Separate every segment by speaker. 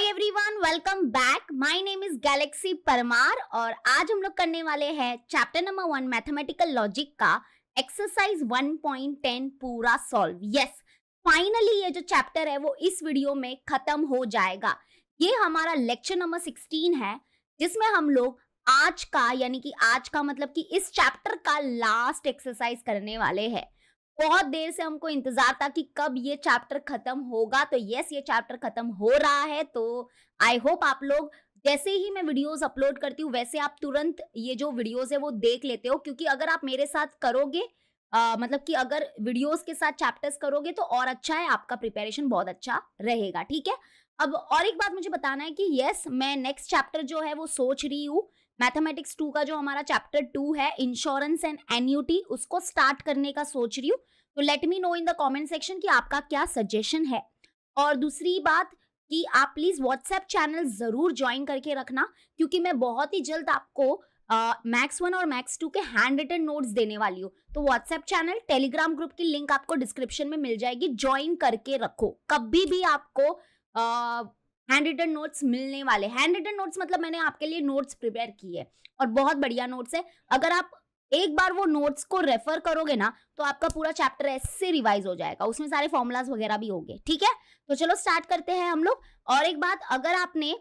Speaker 1: Hi everyone, welcome back. My name is Galaxy Parmar और आज हम लोग करने वाले हैं चैप्टर नंबर 1 मैथमेटिकल लॉजिक का एक्सरसाइज 1.10 पूरा सॉल्व। यस, फाइनली ये जो चैप्टर है वो इस वीडियो में खत्म हो जाएगा। ये हमारा लेक्चर नंबर 16 है जिसमें हम लोग आज का यानी कि आज का मतलब कि इस चैप्टर का लास्ट एक्सरसाइज करने वाले हैं। बहुत देर से हमको इंतजार था कि कब ये चैप्टर खत्म होगा, तो यस ये चैप्टर खत्म हो रहा है। तो आई होप आप लोग जैसे ही मैं वीडियोस अपलोड करती हूँ वैसे आप तुरंत ये जो वीडियोस है वो देख लेते हो, क्योंकि अगर आप मेरे साथ करोगे मतलब कि अगर वीडियोस के साथ चैप्टर्स करोगे तो और अच्छा है, आपका प्रिपरेशन बहुत अच्छा रहेगा। ठीक है, अब और एक बात मुझे बताना है कि यस मैं नेक्स्ट चैप्टर जो है वो सोच रही हूँ मैथमेटिक्स 2 का, जो हमारा चैप्टर 2 है इंश्योरेंस एंड एन्युटी, उसको स्टार्ट करने का सोच रही हूँ। तो let me know in the comment section कि आपका क्या सजेशन है। और दूसरी बात कि आप प्लीज व्हाट्सएप चैनल जरूर ज्वाइन करके रखना, क्योंकि मैं बहुत ही जल्द आपको मैथ्स 1 और मैथ्स 2 के हैंड रिटन नोट्स देने वाली हूँ। तो व्हाट्सएप चैनल, टेलीग्राम ग्रुप की लिंक आपको डिस्क्रिप्शन में मिल जाएगी, ज्वाइन करके रखो। कभी भी आपको हैंड रिटन नोट्स मिलने वाले। हैंड रिटन नोट्स मतलब मैंने आपके लिए नोट्स प्रिपेयर किए और बहुत बढ़िया नोट्स है। अगर आप एक बार वो नोट्स को रेफर करोगे ना तो आपका पूरा चैप्टर ऐसे रिवाइज हो जाएगा, उसमें सारे फॉर्मूलाज वगैरह भी होंगे। ठीक है, तो चलो स्टार्ट करते हैं हम लोग। और एक बात, अगर आपने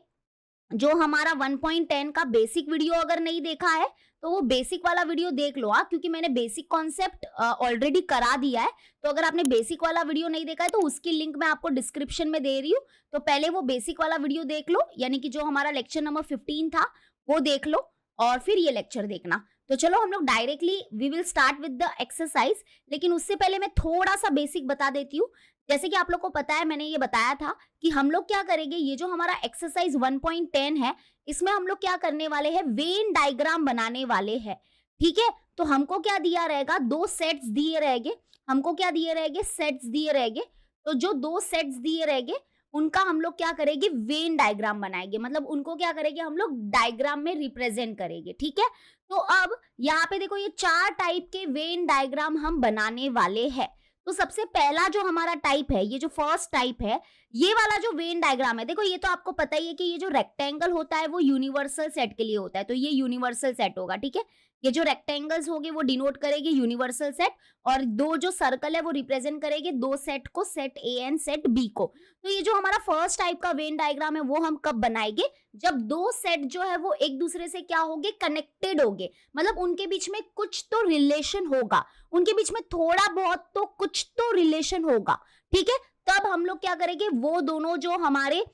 Speaker 1: जो हमारा 1.10 का बेसिक वीडियो अगर नहीं देखा है तो वो बेसिक वाला वीडियो देख लो, क्योंकि मैंने बेसिक कॉन्सेप्ट ऑलरेडी करा दिया है। तो अगर आपने बेसिक वाला वीडियो नहीं देखा है तो उसकी लिंक मैं आपको डिस्क्रिप्शन में दे रही हूँ। तो पहले वो बेसिक वाला वीडियो देख लो, यानी कि जो हमारा लेक्चर नंबर 15 था वो देख लो और फिर ये लेक्चर देखना। तो चलो हम लोग directly we will start with the exercise. लेकिन उससे पहले मैं थोड़ा सा बेसिक बता देती हूँ। जैसे कि आप लोग को पता है, मैंने ये बताया था कि हम लोग क्या करेंगे, ये जो हमारा एक्सरसाइज 1.10 है इसमें हम लोग क्या करने वाले हैं, वेन डायग्राम बनाने वाले हैं। ठीक है, तो हमको क्या दिया रहेगा, 2 सेट्स दिए रहेंगे। हमको क्या दिए रहेंगे, सेट्स दिए रहेंगे। तो जो 2 सेट्स दिए रहेंगे उनका हम लोग क्या करेंगे, वेन डायग्राम बनाएंगे। मतलब उनको क्या करेंगे, हम लोग डायग्राम में रिप्रेजेंट करेंगे। ठीक है, तो अब यहाँ पे देखो ये 4 टाइप के वेन डायग्राम हम बनाने वाले हैं। तो सबसे पहला जो हमारा टाइप है, ये जो फर्स्ट टाइप है, ये वाला जो वेन डायग्राम है, देखो ये तो आपको पता ही है कि ये जो रेक्टेंगल होता है वो यूनिवर्सल सेट के लिए होता है। तो ये यूनिवर्सल सेट होगा। ठीक है, ये जो रेक्टेंगल्स होंगे वो डिनोट करेंगे यूनिवर्सल सेट, और 2 जो सर्कल है वो रिप्रेजेंट करेंगे 2 सेट को, set A and set B को। तो ये जो हमारा फर्स्ट टाइप का वेन डायग्राम है वो हम कब बनाएंगे, जब 2 सेट जो है वो एक दूसरे से क्या होंगे, कनेक्टेड होंगे। मतलब उनके बीच में कुछ तो रिलेशन होगा, उनके बीच में थोड़ा बहुत तो कुछ तो रिलेशन होगा। ठीक है, तब हम लोग क्या करेंगे, वो दोनों जो हमारे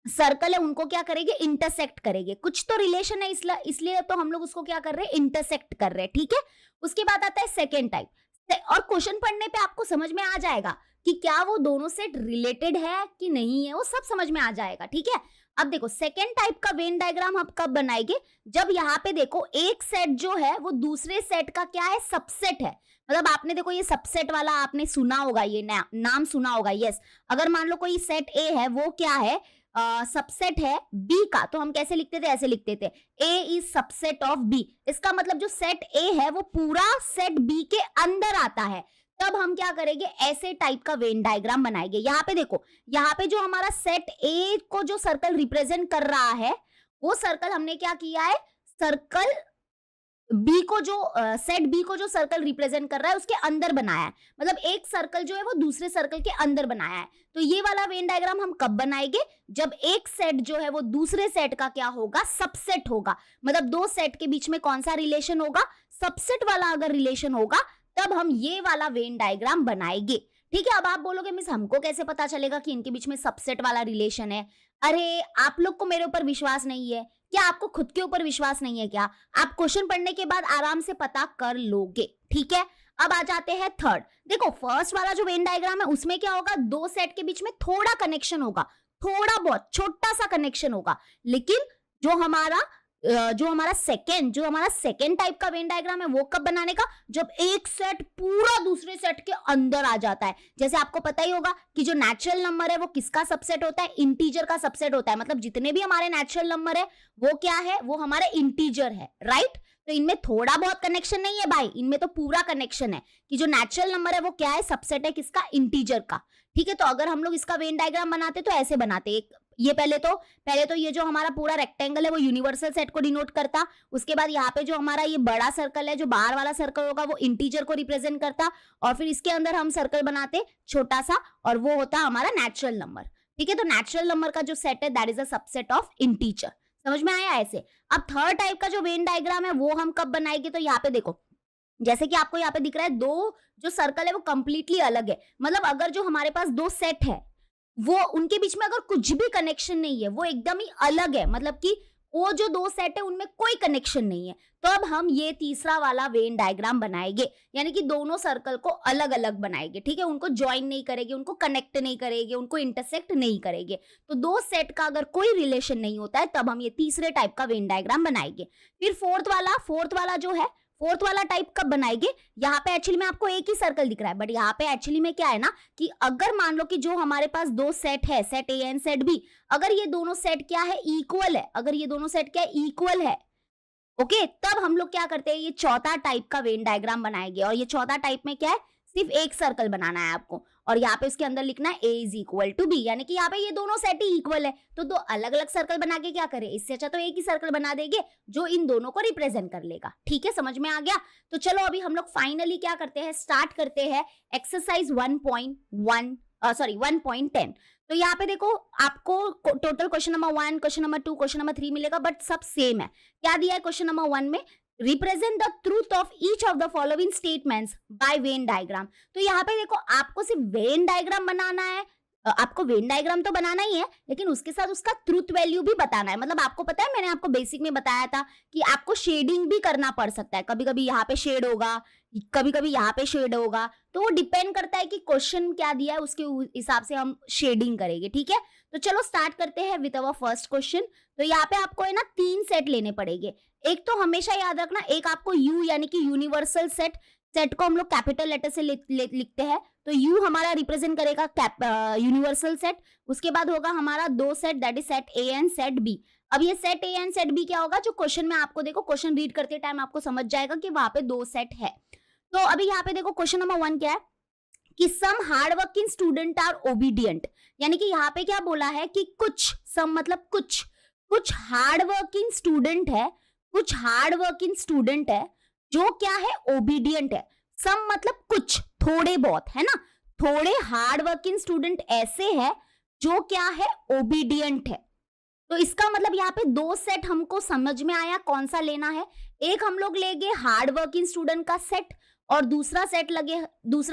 Speaker 1: सर्कल है उनको क्या करेंगे, इंटरसेक्ट करेंगे। कुछ तो रिलेशन है इसलिए तो हम लोग उसको क्या कर रहे हैं, इंटरसेक्ट कर रहे हैं। ठीक है, उसके बाद आता है सेकेंड टाइप। और क्वेश्चन पढ़ने पे आपको समझ में आ जाएगा कि क्या वो दोनों सेट रिलेटेड है कि नहीं है, वो सब समझ में आ जाएगा। ठीक है, अब देखो सेकेंड टाइप का वेन डायग्राम हम कब बनाएंगे, जब यहाँ पे देखो एक सेट जो है वो दूसरे सेट का क्या है, सबसेट है। मतलब आपने देखो ये सबसेट वाला आपने सुना होगा, ये नाम सुना होगा। यस, अगर मान लो कोई सेट ए है, वो क्या है, सबसेट है बी का, तो हम कैसे लिखते थे, ऐसे लिखते थे, ए इज सबसेट ऑफ बी। इसका मतलब जो सेट ए है वो पूरा सेट बी के अंदर आता है। तब हम क्या करेंगे, ऐसे टाइप का वेन डायग्राम बनाएंगे। यहाँ पे देखो, यहाँ पे जो हमारा सेट ए को जो सर्कल रिप्रेजेंट कर रहा है वो सर्कल हमने क्या किया है, सर्कल बी को जो सेट बी को जो सर्कल रिप्रेजेंट कर रहा है उसके अंदर बनाया है। मतलब एक सर्कल जो है वो दूसरे सर्कल के अंदर बनाया है। तो ये वाला वेन डायग्राम हम कब बनाएंगे, जब एक सेट जो है वो दूसरे सेट का क्या होगा, सबसेट होगा। मतलब 2 सेट के बीच में कौन सा रिलेशन होगा, सबसेट वाला अगर रिलेशन होगा तब हम ये वाला वेन डायग्राम बनाएंगे। ठीक है, अब आप बोलोगे मिस हमको कैसे पता चलेगा कि इनके बीच में सबसेट वाला रिलेशन है। अरे आप लोग को मेरे ऊपर विश्वास नहीं है क्या, आपको खुद के ऊपर विश्वास नहीं है क्या, आप क्वेश्चन पढ़ने के बाद आराम से पता कर लोगे। ठीक है, अब आ जाते हैं थर्ड। देखो फर्स्ट वाला जो वेन डायग्राम है उसमें क्या होगा, 2 सेट के बीच में थोड़ा कनेक्शन होगा, थोड़ा बहुत छोटा सा कनेक्शन होगा। लेकिन जो हमारा सेकेंड टाइप का वेन डायग्राम है वो कब बनाने का, जब एक सेट पूरा दूसरे सेट के अंदर आ जाता है। जैसे आपको पता ही होगा कि जो नेचुरल नंबर है वो किसका सबसेट होता है, इंटीजर का सबसेट होता है। मतलब जितने भी हमारे नेचुरल नंबर है वो क्या है, वो हमारे इंटीजर है। राइट, तो इनमें थोड़ा बहुत कनेक्शन नहीं है भाई, इनमें तो पूरा कनेक्शन है कि जो नेचुरल नंबर है वो क्या है, सबसेट है किसका, इंटीजर का। ठीक है, तो अगर हम लोग इसका वेन डायग्राम बनाते तो ऐसे बनाते, ये पहले तो ये जो हमारा पूरा रेक्टेंगल है वो यूनिवर्सल सेट को डिनोट करता, उसके बाद यहाँ पे जो हमारा ये बड़ा सर्कल है, जो बाहर वाला सर्कल होगा वो इंटीजर को रिप्रेजेंट करता, और फिर इसके अंदर हम सर्कल बनाते छोटा सा, और वो होता हमारा नेचुरल नंबर। ठीक है, तो नेचुरल नंबर का जो सेट है that is a subset of integer. समझ में आया ऐसे। अब थर्ड टाइप का जो वेन डायग्राम है वो हम कब बनाएंगे, तो यहाँ पे देखो, जैसे कि आपको यहाँ पे दिख रहा है, दो जो सर्कल है वो कंप्लीटली अलग है। मतलब अगर जो हमारे पास दो सेट है वो उनके बीच में अगर कुछ भी कनेक्शन नहीं है, वो एकदम ही अलग है, मतलब कि वो जो दो सेट है उनमें कोई कनेक्शन नहीं है, तो अब हम ये तीसरा वाला वेन डायग्राम बनाएंगे, यानी कि दोनों सर्कल को अलग अलग बनाएंगे। ठीक है, उनको ज्वाइन नहीं करेंगे, उनको कनेक्ट नहीं करेंगे, उनको इंटरसेक्ट नहीं करेंगे। तो दो सेट का अगर कोई रिलेशन नहीं होता है तब हम ये तीसरे टाइप का वेन डायग्राम बनाएंगे। फिर फोर्थ वाला जो है, फोर्थ वाला टाइप कब बनाएंगे, यहाँ पे एक्चुअली में आपको एक ही सर्कल दिख रहा है, बट यहाँ पे एक्चुअली में क्या है ना कि अगर मान लो कि जो हमारे पास दो सेट है, set A and set B, अगर ये दोनों सेट क्या है, इक्वल है, अगर ये दोनों सेट क्या है, इक्वल है, ओके, तब हम लोग क्या करते हैं, ये चौथा टाइप का वेन डायग्राम बनाएंगे। और ये चौथा टाइप में क्या है, सिर्फ एक सर्कल बनाना है आपको, और यहाँ पे उसके अंदर लिखना है a is equal to B, यानी कि यहाँ पे ये दोनों सेट ही इक्वल है, तो दो अलग अलग सर्कल बना के क्या करें, इससे अच्छा तो एक ही सर्कल बना देंगे जो इन दोनों को रिप्रेजेंट कर लेगा। ठीक है, समझ में आ गया। तो चलो अभी हम लोग फाइनली क्या करते हैं, स्टार्ट करते हैं एक्सरसाइज 1.10। तो यहाँ पे देखो आपको total question number 1, question number 2, question number 3 मिलेगा, बट सब सेम है। क्या दिया है क्वेश्चन नंबर 1 में, represent the truth of each of the following statements by Venn diagram. तो यहाँ पे देखो आपको सिर्फ वेन डायग्राम बनाना है, आपको वेन डायग्राम तो बनाना ही है, लेकिन उसके साथ उसका ट्रूथ वैल्यू भी बताना है। मतलब आपको पता है, मैंने आपको बेसिक में बताया था कि आपको शेडिंग भी करना पड़ सकता है, कभी कभी यहाँ पे शेड होगा, कभी कभी यहाँ पे शेड होगा, तो वो डिपेंड करता है कि क्वेश्चन क्या दिया है, उसके हिसाब से हम शेडिंग करेंगे। ठीक है, तो चलो स्टार्ट करते हैं विद अवर फर्स्ट क्वेश्चन। तो यहाँ पे आपको है ना 3 सेट लेने पड़ेंगे। एक तो हमेशा याद रखना, एक आपको यू यानी कि यूनिवर्सल सेट को हम लोग कैपिटल लेटर से लिखते हैं, तो यू हमारा रिप्रेजेंट करेगा यूनिवर्सल सेट। उसके बाद होगा हमारा दो set, that is set A and set B. अब ये set A and set B क्या होगा, जो क्वेश्चन में आपको देखो, क्वेश्चन रीड करते टाइम आपको समझ जाएगा कि वहां पे दो सेट है। तो अभी यहाँ पे देखो क्वेश्चन नंबर 1 क्या है कि some hard working student are obedient, यानी कि यहाँ पे क्या बोला है कि कुछ, सम मतलब कुछ हार्ड वर्किंग स्टूडेंट है, कुछ हार्ड वर्किंग स्टूडेंट है जो क्या है, ओबीडियंट है। सम मतलब कुछ, थोड़े बहुत, है ना, थोड़े हार्ड वर्किंग स्टूडेंट ऐसे है जो क्या है, ओबीडियंट है। तो इसका मतलब यहाँ पे दो सेट हमको समझ में आया, कौन सा लेना है। एक हम लोग लेंगे हार्ड वर्किंग स्टूडेंट का सेट, और दूसरा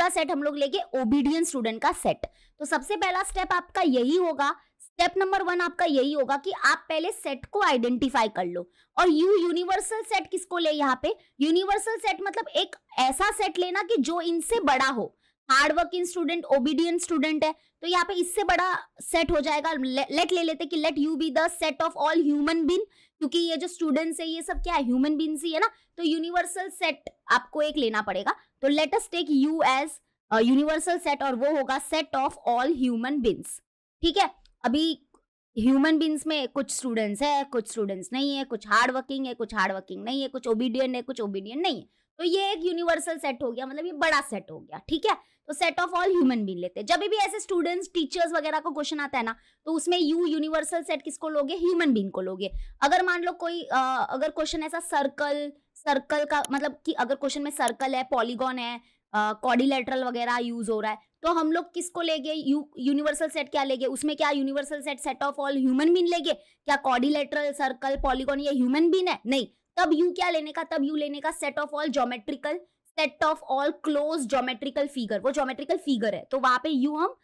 Speaker 1: सेट हम लोग लेंगे ओबीडियंट स्टूडेंट का सेट। तो सबसे पहला स्टेप आपका यही होगा, स्टेप नंबर 1 आपका यही होगा कि आप पहले सेट को आइडेंटिफाई कर लो। और यूनिवर्सल सेट किसको ले, यहाँ पे यूनिवर्सल सेट मतलब एक ऐसा सेट लेना कि जो इनसे बड़ा हो। Hard working student obedient student है, तो यहाँ पे इससे बड़ा सेट हो जाएगा। लेट ले लेते कि let you be the set of all human being, क्योंकि ये जो स्टूडेंट्स है ये सब क्या है, ह्यूमन बीइंग्स ही है ना, तो यूनिवर्सल सेट आपको एक लेना पड़ेगा। तो let us take U as universal set, और वो होगा set of all human beings. ठीक है, अभी ह्यूमन बीइंग्स में कुछ स्टूडेंट्स है, कुछ स्टूडेंट्स नहीं है, कुछ हार्ड वर्किंग है, कुछ हार्ड वर्किंग नहीं है, कुछ ओबीडियंट है, कुछ ओबीडियंट नहीं है। तो ये एक यूनिवर्सल सेट हो गया, मतलब ये बड़ा सेट हो गया। ठीक है, तो set of all human being लेते हैं। जब भी ऐसे स्टूडेंट्स, टीचर्स वगैरह का क्वेश्चन आता है ना, तो उसमें यूनिवर्सल सेट किसको लोगे, ह्यूमन बीइंग को लोगे। अगर मान लो कोई अगर क्वेश्चन ऐसा सर्कल का, मतलब कि अगर क्वेश्चन में सर्कल है, पॉलीगॉन है, क्वाड्रिलेटरल वगैरह यूज हो रहा है, तो हम लोग किसको लेंगे, यूनिवर्सल सेट क्या लेंगे, उसमें क्या universal set of all human being लेंगे क्या, क्वाड्रिलेटरल, सर्कल, पॉलीगॉन ये ह्यूमन बीइंग है, नहीं। तब यू क्या लेने का, तब यू लेने का set of all geometrical, set of all close geometrical figure, वो ज्योमेट्रिकल फिगर है, तो वहां पे यू हम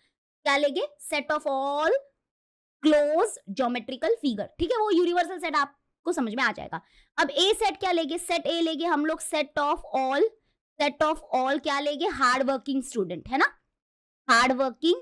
Speaker 1: क्या लेंगे, set of all close geometrical figure. ठीक है, वो यूनिवर्सल सेट आपको समझ में आ जाएगा। अब ए सेट क्या लेंगे, सेट ए लेंगे हम लोग, सेट ऑफ ऑल क्या लेंगे, हार्ड वर्किंग स्टूडेंट, है ना, हार्ड वर्किंग,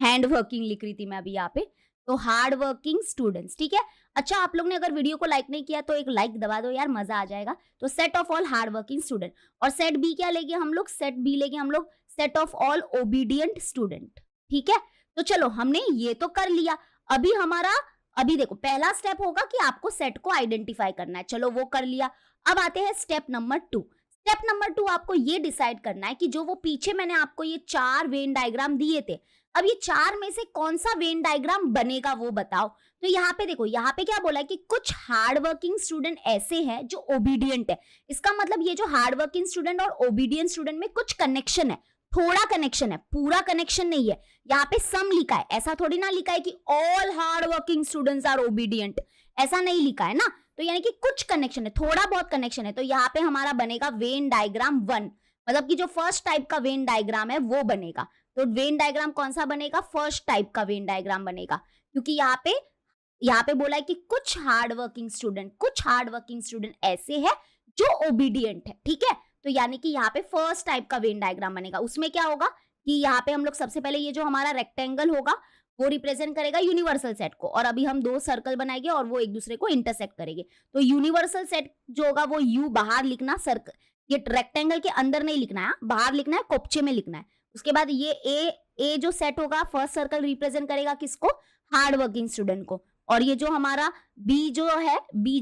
Speaker 1: हैंड वर्किंग लिख रही थी मैं अभी यहाँ पे, तो हार्ड वर्किंग स्टूडेंट्स। ठीक है, अच्छा आप लोग ने अगर वीडियो को लाइक नहीं किया तो एक लाइक दबा दो यार, मजा आ जाएगा। तो set of all hard working student, और सेट बी क्या लेंगे हम लोग, सेट बी लेंगे हम लोग set of all obedient student. ठीक है, तो चलो हमने ये तो कर लिया। अभी देखो पहला स्टेप होगा कि आपको सेट को आइडेंटिफाई करना है, चलो वो कर लिया। अब आते हैं स्टेप नंबर 2। स्टेप नंबर 2 आपको ये डिसाइड करना है कि जो वो पीछे मैंने आपको ये 4 वेन डायग्राम दिए थे, अब ये चार में से कौन सा वेन डायग्राम बनेगा वो बताओ। तो यहाँ पे देखो, यहाँ पे क्या बोला है कि कुछ हार्ड वर्किंग स्टूडेंट ऐसे हैं जो ओबीडियंट है। इसका मतलब ये जो हार्ड वर्किंग स्टूडेंट और ओबीडियंट स्टूडेंट में कुछ कनेक्शन है, थोड़ा कनेक्शन है, पूरा कनेक्शन नहीं है। यहाँ पे सम लिखा है, ऐसा थोड़ी ना लिखा है कि all hard working students are obedient, ऐसा नहीं लिखा है ना। तो यानी कि कुछ कनेक्शन है, थोड़ा बहुत कनेक्शन है। तो यहाँ पे हमारा बनेगा वेन डायग्राम 1, मतलब कि जो फर्स्ट टाइप का वेन डायग्राम है वो बनेगा। तो वेन डायग्राम कौन सा बनेगा? फर्स्ट टाइप का वेन डायग्राम बनेगा, क्योंकि यहाँ पे बोला है कि कुछ हार्ड वर्किंग स्टूडेंट ऐसे हैं जो ओबीडियंट है, ठीक है। तो यानी कि यहाँ पे फर्स्ट टाइप का वेन डायग्राम बनेगा। उसमें क्या होगा कि यहाँ पे हम लोग सबसे पहले ये जो हमारा रेक्टेंगल होगा वो रिप्रेजेंट करेगा यूनिवर्सल सेट को, और अभी हम 2 सर्कल बनाएंगे और वो एक दूसरे को इंटरसेक्ट करेंगे। तो यूनिवर्सल सेट जो होगा वो यू बाहर लिखना, सर्कल ये रेक्टेंगल के अंदर नहीं लिखना है, बाहर लिखना है, कोपचे में लिखना है। उसके बाद ये ए जो सेट होगा, फर्स्ट सर्कल रिप्रेजेंट करेगा किसको? हार्ड वर्किंग स्टूडेंट को। और ये जो हमारा बी जो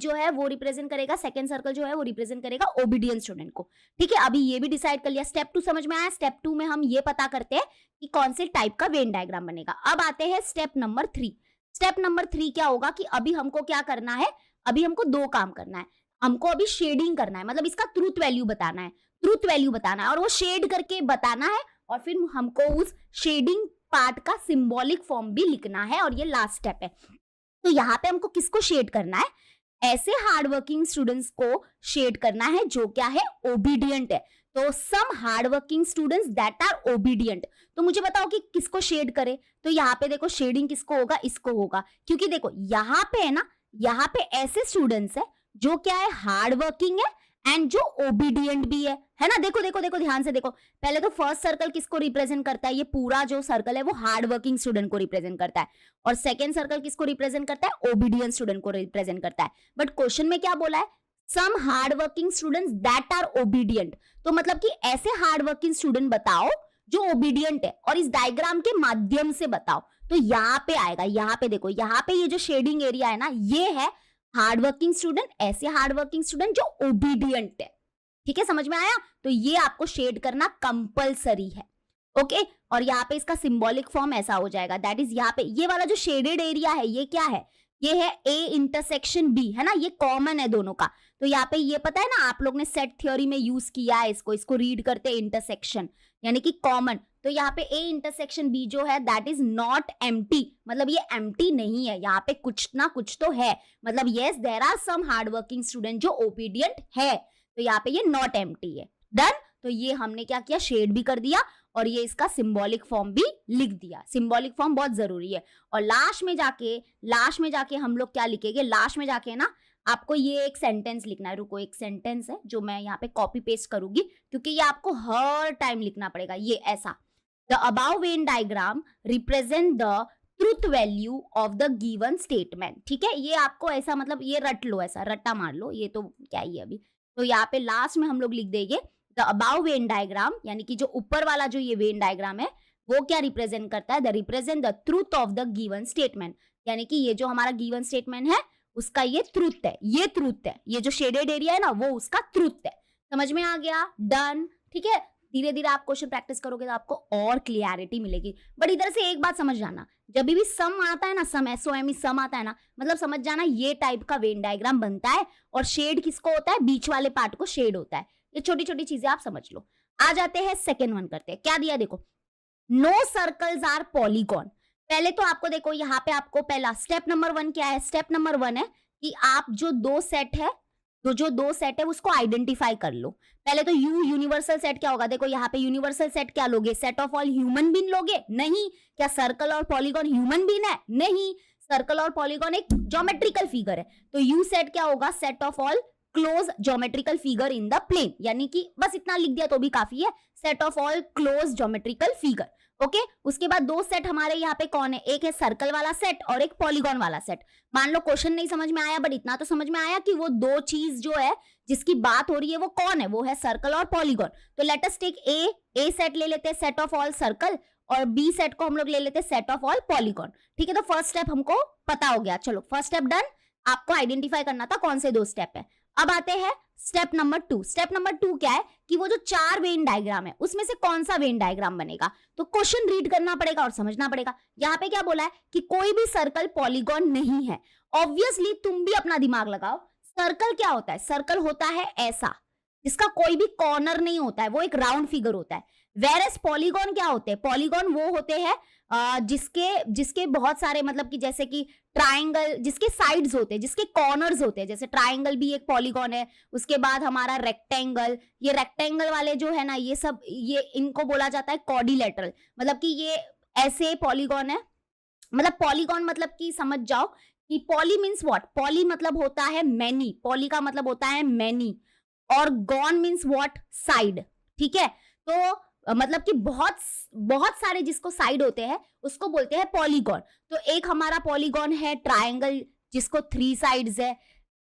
Speaker 1: है वो रिप्रेजेंट करेगा, सेकंड सर्कल जो है वो रिप्रेजेंट करेगा ओबीडियंट स्टूडेंट को, ठीक है। अभी ये भी डिसाइड कर लिया। स्टेप 2 समझ में आया। स्टेप 2 में हम ये पता करते हैं कि कौन से टाइप का वेन डायग्राम बनेगा। अब आते हैं स्टेप नंबर 3। स्टेप नंबर 3 क्या होगा कि अभी हमको क्या करना है? अभी हमको 2 काम करना है। हमको अभी शेडिंग करना है, मतलब इसका ट्रूथ वैल्यू बताना है, और वो शेड करके बताना है, और फिर हमको उस शेडिंग पार्ट का सिंबॉलिक फॉर्म भी लिखना है, और ये लास्ट स्टेप है। तो यहाँ पे हमको किसको शेड करना है? ऐसे हार्ड वर्किंग स्टूडेंट्स को शेड करना है जो क्या है? ओबीडियंट है। तो some hard working students that are obedient. तो मुझे बताओ कि किसको शेड करे। तो यहाँ पे देखो शेडिंग किसको होगा? इसको होगा, क्योंकि देखो यहाँ पे है ना, यहाँ पे ऐसे स्टूडेंट्स है जो क्या है? हार्ड वर्किंग है एंड जो ओबीडियंट भी है ना। देखो देखो देखो ध्यान से देखो। पहले तो फर्स्ट सर्कल किसको रिप्रेजेंट करता है? ये पूरा जो सर्कल है वो हार्ड वर्किंग स्टूडेंट को रिप्रेजेंट करता है, और सेकंड सर्कल किसको रिप्रेजेंट करता है? ओबीडियंट स्टूडेंट को रिप्रेजेंट करता है। बट क्वेश्चन में क्या बोला है? Some hard working students that are obedient. तो मतलब कि ऐसे हार्ड वर्किंग स्टूडेंट बताओ जो ओबीडियंट है, और इस डायग्राम के माध्यम से बताओ। तो यहाँ पे आएगा, यहाँ पे देखो, यहाँ पे ये जो शेडिंग एरिया है ना, ये है हार्ड वर्किंग स्टूडेंट, ऐसे हार्ड वर्किंग स्टूडेंट जो ओबीडियंट है, ठीक है। समझ में आया? तो ये आपको शेड करना कंपलसरी है, ओके। और यहाँ पे इसका सिंबॉलिक फॉर्म ऐसा हो जाएगा, दैट इज यहाँ पे ये वाला जो शेडेड एरिया है ये क्या है? ये है ए इंटरसेक्शन बी, है ना, ये कॉमन है दोनों का। तो यहाँ पे ये पता है ना, आप लोग ने सेट थ्योरी में यूज किया है इसको रीड करते हैं इंटरसेक्शन, यानी कि कॉमन। तो यहाँ पे ए इंटरसेक्शन बी जो है दैट इज नॉट एम्प्टी, मतलब ये एम्प्टी नहीं है, यहाँ पे कुछ ना कुछ तो है, मतलब yes there are some hard working student जो ओबीडियंट है। तो यहाँ पे ये नॉट एम्प्टी है। डन। तो ये हमने क्या किया? शेड भी कर दिया, और ये इसका सिंबॉलिक फॉर्म भी लिख दिया। सिंबॉलिक फॉर्म बहुत जरूरी है। और लास्ट में जाके हम लोग क्या लिखेंगे? लास्ट में जाके ना आपको ये एक सेंटेंस लिखना है। रुको, एक सेंटेंस है जो मैं यहाँ पे कॉपी पेस्ट करूंगी, क्योंकि ये आपको हर टाइम लिखना पड़ेगा। ये ऐसा, the above when diagram represent the truth value of the given statement, ठीक है। ये आपको ऐसा, मतलब ये रट लो, ऐसा रट्टा मार लो, ये तो क्या ही है अभी। तो यहाँ पे लास्ट में हम लोग लिख देंगे द अबाव वेन डायग्राम, यानी कि जो ऊपर वाला जो ये वेन डायग्राम है वो क्या रिप्रेजेंट करता है? The represent the truth of the given statement, यानी कि ये जो हमारा गिवन स्टेटमेंट है उसका ये ट्रूथ है, ये ट्रूथ है, ये जो शेडेड एरिया है ना वो उसका ट्रूथ है। समझ में आ गया? डन, ठीक है। धीरे धीरे आप क्वेश्चन प्रैक्टिस करोगे तो आपको और क्लियरिटी मिलेगी। बट इधर से एक बात समझ जाना, जब भी सम आता है ना, सम SOME सम आता है ना, मतलब समझ जाना ये टाइप का वेन डायग्राम बनता है, और शेड किसको होता है? बीच वाले पार्ट को शेड होता है। ये छोटी छोटी चीजें आप समझ लो। आ जाते हैं सेकेंड वन करते हैं। क्या दिया देखो, नो सर्कल्स आर पॉलीगॉन। पहले तो आपको देखो यहाँ पे आपको पहला स्टेप नंबर 1 क्या है? स्टेप नंबर 1 है कि आप जो दो सेट है उसको आइडेंटिफाई कर लो। पहले तो यूनिवर्सल सेट क्या होगा? देखो यहाँ पे यूनिवर्सल सेट क्या लोगे? Set of all human being लोगे? नहीं। क्या सर्कल और पॉलीगॉन ह्यूमन बीन है? नहीं। सर्कल और पॉलीगॉन एक ज्योमेट्रिकल फिगर है। तो यू सेट क्या होगा? Set of all close geometrical figure in the plane, यानी कि बस इतना लिख दिया तो भी काफी है, set of all close geometrical figure, okay. उसके बाद 2 सेट हमारे यहाँ पे कौन है? एक है सर्कल वाला सेट और एक पॉलीगॉन वाला सेट। मान लो क्वेश्चन नहीं समझ में आया, बट इतना तो समझ में आया कि वो 2 चीज जो है जिसकी बात हो रही है वो कौन है? वो है सर्कल और पॉलीगॉन। तो let us take A set ले लेते हैं, सेट ऑफ ऑल सर्कल, और बी सेट को हम लोग ले लेते हैं सेट ऑफ ऑल पॉलीगॉन, ठीक है। तो फर्स्ट स्टेप हमको पता हो गया। चलो फर्स्ट स्टेप डन। आपको आइडेंटिफाई करना था कौन से 2 स्टेप है। अब आते हैं स्टेप नंबर 2। स्टेप नंबर 2 क्या है कि वो जो 4 वेन डायग्राम है उसमें से कौन सा वेन डायग्राम बनेगा। तो क्वेश्चन रीड करना पड़ेगा और समझना पड़ेगा। यहाँ पे क्या बोला है कि कोई भी सर्कल पॉलीगॉन नहीं है। ऑब्वियसली तुम भी अपना दिमाग लगाओ, सर्कल क्या होता है, सर्कल होता है ऐसा जिसका कोई भी कॉर्नर नहीं होता है, वो एक राउंड फिगर होता है। वेरएस पॉलीगॉन क्या होते हैं, पॉलीगॉन वो होते हैं जिसके बहुत सारे मतलब कि जैसे कि ट्राइंगल जिसके साइड्स होते हैं, जिसके कॉर्नर्स होते हैं, जैसे ट्राइंगल भी एक पॉलीगॉन है। उसके बाद हमारा रेक्टेंगल, ये रेक्टेंगल वाले जो है ना ये सब, ये इनको बोला जाता है क्वाड्रिलेटरल, मतलब कि ये ऐसे पॉलीगॉन है। मतलब पॉलीगॉन मतलब कि समझ जाओ कि पॉली मीन्स व्हाट, पॉली मतलब होता है मैनी, पॉली का मतलब होता है मैनी, और गॉन मीन्स व्हाट, साइड। ठीक है, तो मतलब कि बहुत बहुत सारे जिसको साइड होते हैं उसको बोलते हैं पॉलीगॉन। तो एक हमारा पॉलीगॉन है ट्रायंगल जिसको 3 साइड्स है,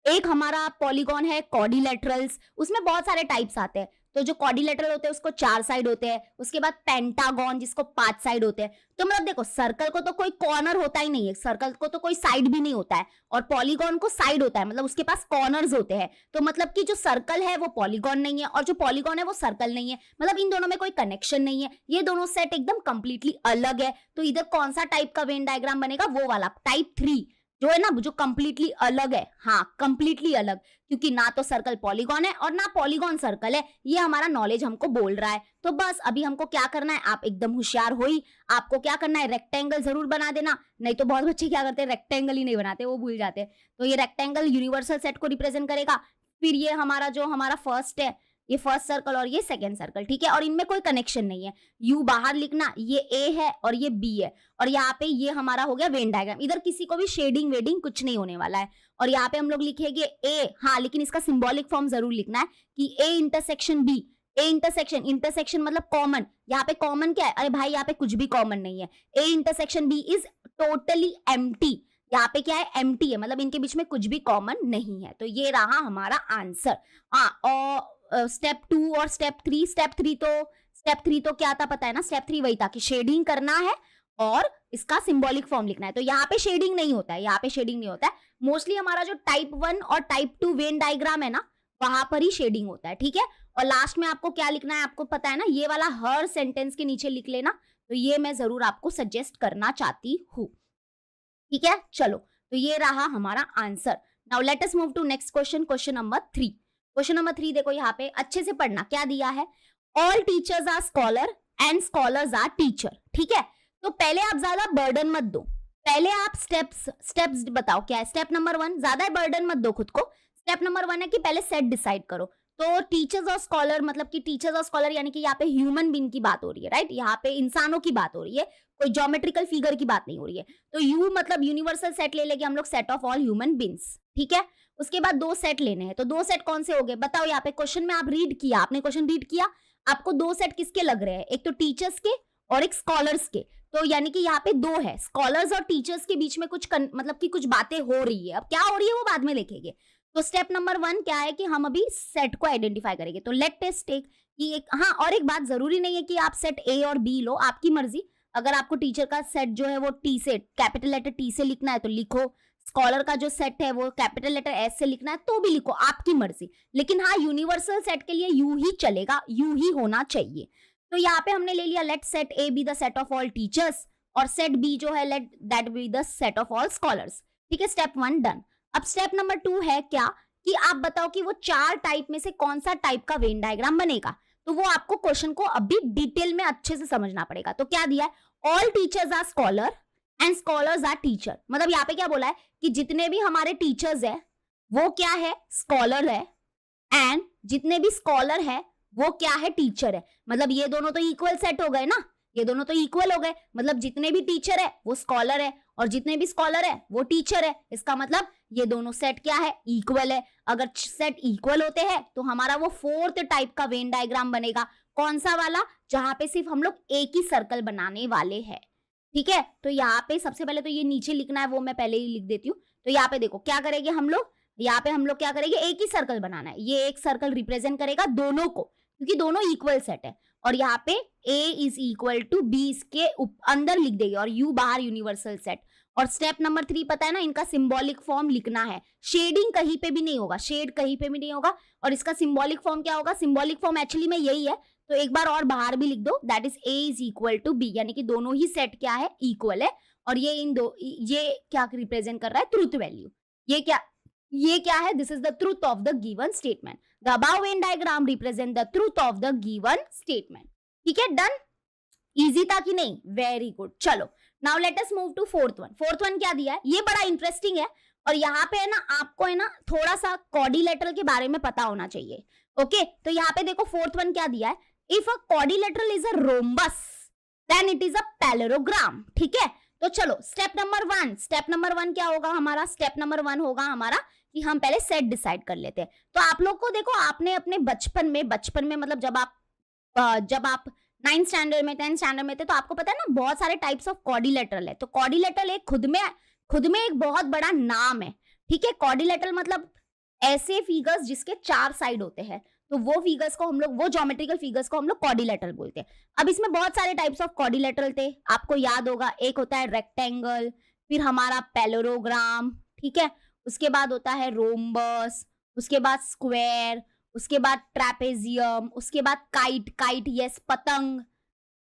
Speaker 1: एक हमारा पॉलीगॉन है क्वाड्रिलेटरल्स, उसमें बहुत सारे टाइप्स आते हैं। तो जो क्वाड्रिलेटरल होते हैं उसको 4 साइड होते हैं। उसके बाद पेंटागन जिसको 5 साइड होते हैं। तो मतलब देखो सर्कल को तो कोई कॉर्नर होता ही नहीं है, सर्कल को तो कोई साइड भी नहीं होता है, और पॉलीगॉन को साइड होता है, मतलब उसके पास कॉर्नर्स होते हैं। तो मतलब कि जो सर्कल है वो पॉलीगॉन नहीं है और जो पॉलीगॉन है वो सर्कल नहीं है, मतलब इन दोनों में कोई कनेक्शन नहीं है। ये दोनों सेट एकदम कंप्लीटली अलग है। तो इधर कौन सा टाइप का वेन डायग्राम बनेगा, वो वाला टाइप 3 जो है ना, जो कंप्लीटली अलग है। हाँ, कंप्लीटली अलग, क्योंकि ना तो सर्कल पॉलीगॉन है और ना पॉलीगॉन सर्कल है। ये हमारा नॉलेज हमको बोल रहा है। तो बस अभी हमको क्या करना है, आप एकदम होशियार हो ही, आपको क्या करना है, रेक्टेंगल जरूर बना देना। नहीं तो बहुत बच्चे क्या करते हैं, रेक्टेंगल ही नहीं बनाते, वो भूल जाते हैं। तो ये रेक्टेंगल यूनिवर्सल सेट को रिप्रेजेंट करेगा। फिर ये हमारा जो हमारा फर्स्ट है, ये फर्स्ट सर्कल और ये सेकेंड सर्कल, ठीक है, और इनमें कोई कनेक्शन नहीं है। यू बाहर लिखना, ये ए है और ये बी है, और यहाँ पे ये हमारा हो गया वेन डायग्राम। इधर किसी को भी शेडिंग वेडिंग कुछ नहीं होने वाला है। और यहाँ पे हम लोग लिखेंगे ए, हाँ, लेकिन इसका सिंबॉलिक फॉर्म जरूर लिखना है कि A intersection B. A intersection, intersection मतलब कॉमन। यहाँ पे कॉमन क्या है, अरे भाई यहाँ पे कुछ भी कॉमन नहीं है। A intersection B is totally empty. यहाँ पे क्या है, एम्प्टी है, मतलब इनके बीच में कुछ भी कॉमन नहीं है। तो ये रहा हमारा आंसर। हाँ, और स्टेप 2 और स्टेप 3, स्टेप 3 तो क्या था पता है ना, स्टेप 3 वही था कि शेडिंग करना है और इसका सिंबॉलिक फॉर्म लिखना है। तो यहाँ पे शेडिंग नहीं होता है, यहाँ पे शेडिंग नहीं होता है। मोस्टली हमारा जो टाइप 1 और टाइप 2 वेन डायग्राम है ना, वहां पर ही शेडिंग होता है। ठीक है, और लास्ट में आपको क्या लिखना है, आपको पता है ना, ये वाला हर सेंटेंस के नीचे लिख लेना। तो ये मैं जरूर आपको सजेस्ट करना चाहती हूँ। ठीक है, चलो, तो ये रहा हमारा answer. Now let us move to next question, question number 3। Question number 3 देखो, यहाँ पे अच्छे से पढ़ना, क्या दिया है, all teachers are scholar and scholars are teacher. ठीक है, तो पहले आप ज्यादा बर्डन मत दो, पहले आप स्टेप्स बताओ क्या है। स्टेप नंबर 1, ज्यादा बर्डन मत दो खुद को। स्टेप नंबर 1 है कि पहले सेट डिसाइड करो। तो टीचर्स और स्कॉलर, मतलब कि टीचर्स और स्कॉलर यानी कि यहाँ पे ह्यूमन बीइंग की बात हो रही है, राइट, यहाँ पे इंसानों की बात हो रही है, कोई ज्योमेट्रिकल फिगर की बात नहीं हो रही है। तो यू मतलब यूनिवर्सल सेट ले लेंगे हम लोग, set of all human beings. ठीक है, उसके बाद 2 सेट लेने हैं। तो 2 सेट कौन से हो गए बताओ। यहाँ पे क्वेश्चन में आप रीड किया, आपने क्वेश्चन रीड किया, आपको 2 सेट किसके लग रहे हैं, एक तो टीचर्स के और एक स्कॉलर्स के। तो यानी कि यहाँ पे 2 है, स्कॉलर्स और टीचर्स के बीच में कुछ मतलब कि कुछ बातें हो रही है। अब क्या हो रही है वो बाद में लिखेंगे। तो स्टेप नंबर 1 क्या है कि हम अभी सेट को आइडेंटिफाई करेंगे। तो लेट अस टेक कि एक, हाँ, और एक बात, जरूरी नहीं है कि आप सेट ए और बी लो, आपकी मर्जी। अगर आपको टीचर का सेट जो है वो टी से, कैपिटल लेटर टी से लिखना है तो लिखो, स्कॉलर का जो सेट है वो कैपिटल लेटर एस से लिखना है तो भी लिखो, आपकी मर्जी। लेकिन हाँ, यूनिवर्सल सेट के लिए यू ही चलेगा, यू ही होना चाहिए। तो यहाँ पे हमने ले लिया, let set A B the set of all teachers, और सेट बी जो है let that B the set of all scholars. ठीक है, स्टेप 1 डन। अब स्टेप नंबर 2 है क्या कि आप बताओ कि वो 4 टाइप में से कौन सा टाइप का वेन डायग्राम बनेगा। तो वो आपको क्वेश्चन को अभी डिटेल में अच्छे से समझना पड़ेगा। तो क्या दिया है, all teachers are scholar and scholars are teacher. मतलब यहाँ पे क्या बोला है कि जितने भी हमारे टीचर्स है वो क्या है, स्कॉलर है, एंड जितने भी स्कॉलर है वो क्या है, टीचर है। मतलब ये दोनों तो इक्वल सेट हो गए ना, ये दोनों तो इक्वल हो गए। मतलब जितने भी टीचर है वो स्कॉलर है और जितने भी स्कॉलर है वो टीचर है। इसका मतलब ये दोनों सेट क्या है, इक्वल है। अगर सेट इक्वल होते हैं तो हमारा वो 4th टाइप का वेन डायग्राम बनेगा। कौन सा वाला, जहां पे सिर्फ हम लोग एक ही सर्कल बनाने वाले हैं। ठीक है, तो यहाँ पे सबसे पहले तो ये नीचे लिखना है, वो मैं पहले ही लिख देती हूँ। तो यहाँ पे देखो क्या करेंगे हम लोग, यहाँ पे हम लोग क्या करेंगे, एक ही सर्कल बनाना है। ये एक सर्कल रिप्रेजेंट करेगा दोनों को, क्योंकि दोनों इक्वल सेट है। और यहाँ पे a is equal to B इसके अंदर लिख देंगे और u बाहर यूनिवर्सल सेट। और स्टेप नंबर 3 पता है ना, इनका सिंबॉलिक फॉर्म लिखना है। शेडिंग कहीं पे भी नहीं होगा, शेड कहीं पे भी नहीं होगा। और इसका सिंबॉलिक फॉर्म क्या होगा? सिंबॉलिक फॉर्म एक्चुअली में यही है, तो एक बार और बाहर भी लिख दो, that is A is equal to B, यानी कि दोनों ही सेट क्या है? इक्वल है। और ये क्या रिप्रेजेंट कर रहा है? Truth value. ये क्या है? This is the truth of the given statement. The above Venn diagram represent the truth of the given statement. ठीक है, डन। इजी था कि नहीं? Very good. चलो now let us move to fourth one. Fourth one क्या दिया है? ये बड़ा इंटरेस्टिंग है, और यहाँ पे है ना, आपको है ना थोड़ा सा क्वाड्रिलेटरल के बारे में पता होना चाहिए। ओके, तो यहाँ पे देखो फोर्थ वन क्या दिया है? If a quadrilateral is a rhombus then it is a parallelogram. ठीक है, तो चलो स्टेप नंबर 1। स्टेप नंबर 1 क्या होगा हमारा? स्टेप नंबर 1 होगा हमारा कि हम पहले सेट डिसाइड कर लेते हैं। तो आप लोग को देखो, आपने अपने बचपन में मतलब जब आप 9th स्टैंडर्ड में 10th स्टैंडर्ड में थे, तो आपको पता है ना बहुत सारे टाइप्स ऑफ क्वाड्रिलेटरल है। तो क्वाड्रिलेटरल एक खुद में एक बहुत बड़ा नाम है। ठीक है, क्वाड्रिलेटरल मतलब ऐसे फिगर्स जिसके 4 साइड होते हैं, तो वो फिगर्स को हम लोग, वो ज्योमेट्रिकल फिगर्स को हम लोग क्वाड्रिलेटरल बोलते हैं। अब इसमें बहुत सारे टाइप्स ऑफ क्वाड्रिलेटरल थे, आपको याद होगा। एक होता है रेक्टेंगल, फिर हमारा पैरेललोग्राम, ठीक है, उसके बाद होता है रोम्बस, उसके बाद स्क्वायर, उसके बाद ट्रेपेजियम, उसके बाद काइट, यस पतंग,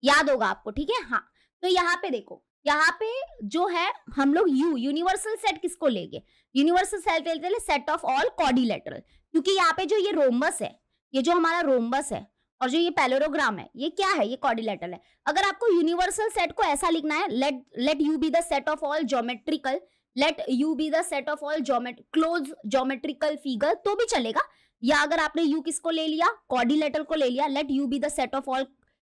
Speaker 1: याद होगा आपको। ठीक है, हाँ। तो यहाँ पे देखो, यहाँ पे जो है हम लोग यूनिवर्सल सेट किसको लेंगे? यूनिवर्सल सेट लेते हैं सेट ऑफ ऑल क्वाड्रिलेटरल, क्योंकि यहाँ पे जो ये रोम्बस है, ये जो हमारा रोम्बस है और जो ये पैरेललोग्राम है, ये क्या है? ये क्वाड्रिलेटरल है। अगर आपको यूनिवर्सल सेट को ऐसा लिखना है, let you be the set of all geometrical, let you be the set of all close geometrical figure, तो भी चलेगा। या अगर आपने यू किसको ले लिया? क्वाड्रिलेटरल को ले लिया, let you be the set of all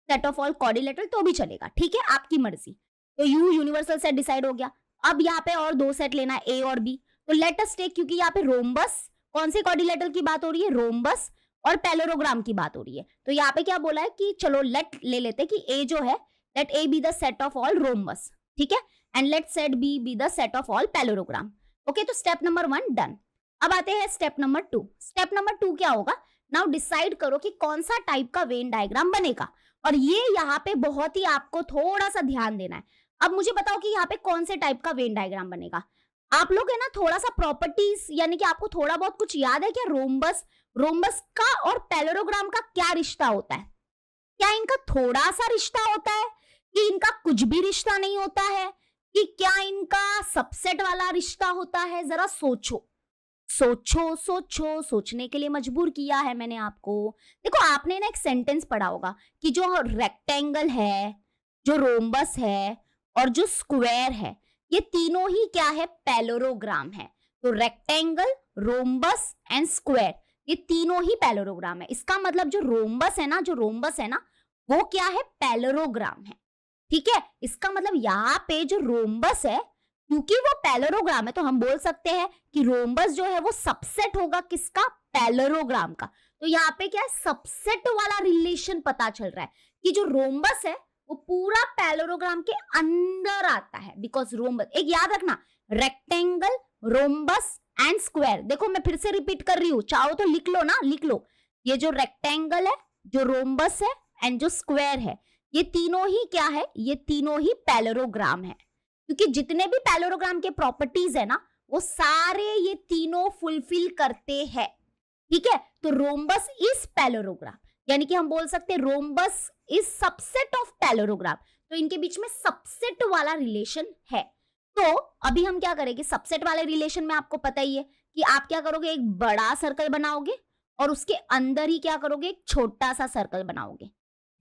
Speaker 1: quadrilateral, तो भी चलेगा। ठीक है, आपकी मर्जी। तो यू यूनिवर्सल सेट डिसाइड हो गया। अब यहाँ पे और 2 सेट लेना है, ए और बी। तो लेट अस टेक, क्योंकि यहाँ पे रोम्बस, कौन से क्वाड्रिलेटरल की बात हो रही है? रोम्बस और पैरेललोग्राम की बात हो रही है। तो यहाँ पे क्या बोला है कि चलो लेट ले लेते कि ए जो है, let A B the set of all rhombus, ठीक है, and let set B be the set of all parallelogram. Okay, तो स्टेप नंबर 1 डन। अब आते हैं स्टेप नंबर 2। स्टेप नंबर 2 क्या होगा? नाउ डिसाइड करो कि कौन सा टाइप का वेन डायग्राम बनेगा, और ये यहाँ पे बहुत ही आपको थोड़ा सा ध्यान देना है। अब मुझे बताओ कि यहाँ पे कौन से टाइप का वेन डायग्राम बनेगा। आप लोग है ना थोड़ा सा प्रॉपर्टीज, यानी कि आपको थोड़ा बहुत कुछ याद है क्या? रोम्बस का और पैरेललोग्राम का क्या रिश्ता होता है? क्या इनका थोड़ा सा रिश्ता होता है, कि इनका कुछ भी रिश्ता नहीं होता है, कि क्या इनका सबसेट वाला रिश्ता होता है? जरा सोचने के लिए मजबूर किया है मैंने आपको। देखो, आपने ना एक सेंटेंस पढ़ा होगा कि जो रेक्टेंगल है, जो रोम्बस है और जो स्क्वायर है, ये तीनों ही क्या है? पैरेललोग्राम है। तो रेक्टेंगल, रोम्बस एंड स्क्वायर, ये तीनों ही पैरेललोग्राम है। इसका मतलब जो रोम्बस है ना, वो क्या है? पैरेललोग्राम है। ठीक है, इसका मतलब यहाँ पे जो रोम्बस है, क्योंकि वो पैरेललोग्राम है, तो हम बोल सकते हैं कि रोम्बस जो है वो सबसेट होगा किसका? पैरेललोग्राम का। तो यहाँ पे क्या है? सबसेट वाला रिलेशन पता चल रहा है कि जो रोम्बस है वो पूरा पैरेललोग्राम के अंदर आता है, बिकॉज रोम्बस, एक याद रखना, रेक्टेंगल, रोम्बस एंड स्क्वायर। देखो मैं फिर से रिपीट कर रही हूँ, चाहो तो लिख लो ना, लिख लो। ये जो रेक्टेंगल है, जो रोम्बस है एंड जो स्क्वायर है, ये तीनों ही क्या है? ये तीनों ही पैरेललोग्राम है, क्योंकि जितने भी पैरेललोग्राम के प्रॉपर्टीज है ना, वो सारे ये तीनों फुलफिल करते हैं। ठीक है, तो रोम्बस इज पैरेललोग्राम, यानी कि हम बोल सकते हैं rhombus is subset of parallelogram. तो इनके बीच में सबसेट वाला रिलेशन है। तो अभी हम क्या करेंगे? सबसेट वाले रिलेशन में आपको पता ही है कि आप क्या करोगे? एक बड़ा सर्कल बनाओगे और उसके अंदर ही क्या करोगे? एक छोटा सा सर्कल बनाओगे।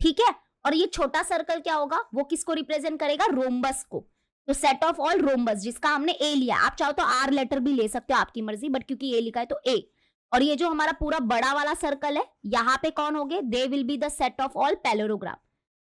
Speaker 1: ठीक है, और ये छोटा सर्कल क्या होगा? वो किसको रिप्रेजेंट करेगा? रोम्बस को। तो सेट ऑफ ऑल रोम्बस, जिसका हमने ए लिया, आप चाहो तो आर लेटर भी ले सकते हो, आपकी मर्जी, बट क्योंकि ए लिखा है तो ए। और ये जो हमारा पूरा बड़ा वाला सर्कल है, यहाँ पे कौन होंगे? They will be the set of all parallelogram,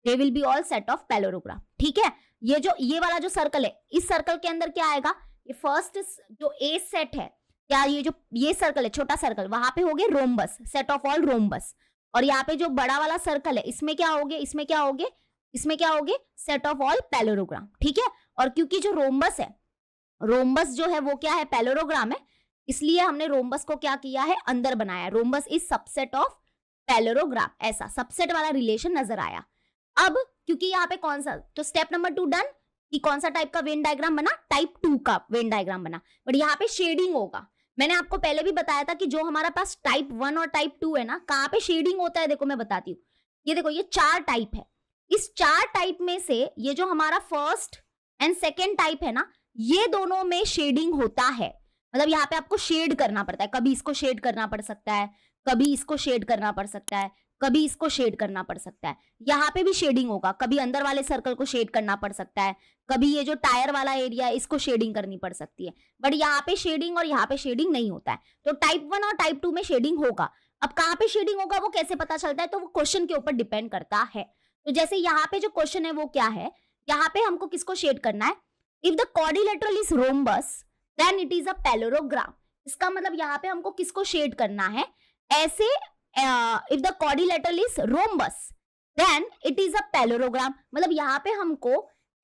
Speaker 1: they will be all set of parallelogram. ठीक है, ये वाला जो सर्कल है, इस सर्कल के अंदर क्या आएगा? ये फर्स्ट जो ए सेट है, क्या ये सर्कल है, छोटा सर्कल, वहां पे हो गए rhombus, set of all rhombus. और यहाँ पे जो बड़ा वाला सर्कल है, इसमें क्या होगे? इसमें क्या होगे? Set of all parallelogram. ठीक है, और क्योंकि जो रोम्बस है, रोम्बस जो है वो क्या है? पैरेललोग्राम है, इसलिए हमने रोम्बस को क्या किया है? अंदर बनाया। Rhombus is subset of parallelogram, ऐसा सबसेट वाला रिलेशन नजर आया। अब क्योंकि यहाँ पे कौन सा, तो स्टेप नंबर 2 डन, कि कौन सा टाइप का वेन डायग्राम बना, टाइप 2 का वेन डायग्राम बना, बट यहाँ पे शेडिंग होगा। मैंने आपको पहले भी बताया था कि जो हमारा पास टाइप 1 और टाइप 2 है ना, कहाँ पे शेडिंग होता है, देखो मैं बताती हूँ। ये देखो, ये 4 टाइप है, इस 4 टाइप में से ये जो हमारा फर्स्ट एंड सेकेंड टाइप है ना, ये दोनों में शेडिंग होता है। मतलब यहाँ पे आपको शेड करना पड़ता है, कभी इसको शेड करना पड़ सकता है, कभी इसको शेड करना पड़ सकता है, कभी इसको शेड करना पड़ सकता है। यहाँ पे भी शेडिंग होगा, कभी अंदर वाले सर्कल को शेड करना पड़ सकता है, कभी ये जो टायर वाला एरिया है इसको शेडिंग करनी पड़ सकती है, बट यहाँ पे शेडिंग और यहाँ पे शेडिंग नहीं होता है। तो टाइप 1 और टाइप 2 में शेडिंग होगा। अब कहाँ पे शेडिंग होगा वो कैसे पता चलता है, तो वो क्वेश्चन के ऊपर डिपेंड करता है। तो जैसे यहाँ पे जो क्वेश्चन है वो क्या है, यहाँ पे हमको किसको शेड करना है, if the quadrilateral is rhombus then it is a parallelogram. इसका मतलब यहाँ पे हमको किसको शेड करना है, ऐसे if the quadrilateral is rhombus then it is a parallelogram. मतलब यहाँ पे हमको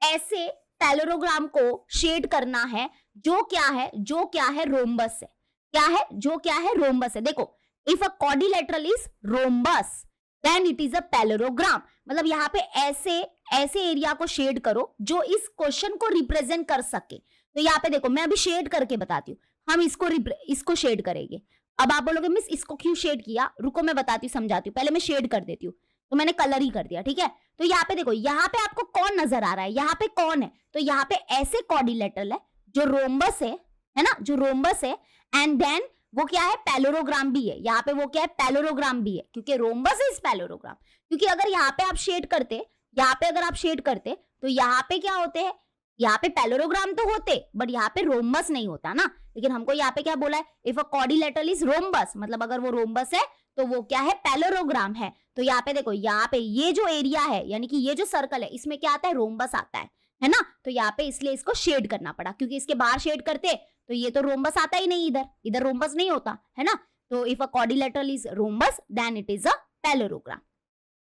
Speaker 1: ऐसे पैरेललोग्राम को शेड करना है जो क्या है, जो क्या है रोम्बस है, क्या है, जो क्या है रोम्बस है। देखो, if a quadrilateral is rhombus then it is a parallelogram. मतलब यहाँ पे ऐसे ऐसे एरिया को शेड करो जो इस क्वेश्चन को रिप्रेजेंट कर सके। तो यहाँ पे देखो, मैं अभी शेड करके बताती हूँ, हम इसको शेड करेंगे। अब आप बोलोगे मिस इसको क्यों शेड किया, रुको मैं बताती हूँ, समझाती हूँ, पहले मैं शेड कर देती हूँ। तो मैंने कलर ही कर दिया, ठीक है। तो यहाँ पे देखो, यहाँ पे आपको कौन नजर आ रहा है, यहाँ पे कौन है, तो यहाँ पे ऐसे क्वाड्रिलेटरल है जो रोम्बस है ना, जो रोम्बस है, एंड देन वो क्या है, पैरेललोग्राम भी है। यहाँ पे वो क्या है, पैरेललोग्राम भी है, क्योंकि रोम्बस इज पैरेललोग्राम। क्योंकि अगर यहाँ पे आप शेड करते, यहाँ पे अगर आप शेड करते तो यहाँ पे क्या होते हैं, यहाँ पे पैरेललोग्राम तो होते बट यहाँ पे रोम्बस नहीं होता ना। लेकिन हमको यहाँ पे क्या बोला है, if a quadrilateral is rhombus, मतलब अगर वो रोम्बस है तो वो क्या है, पैरेललोग्राम है। तो यहाँ पे देखो, यहाँ पे ये जो एरिया है यानी कि ये जो सर्कल है इसमें क्या आता है, रोम्बस आता है ना। तो यहाँ पे इसलिए इसको शेड करना पड़ा, क्योंकि इसके बाहर शेड करते तो ये तो रोम्बस आता ही नहीं, इधर रोम्बस नहीं होता है ना। तो if a quadrilateral is rhombus then it is a parallelogram.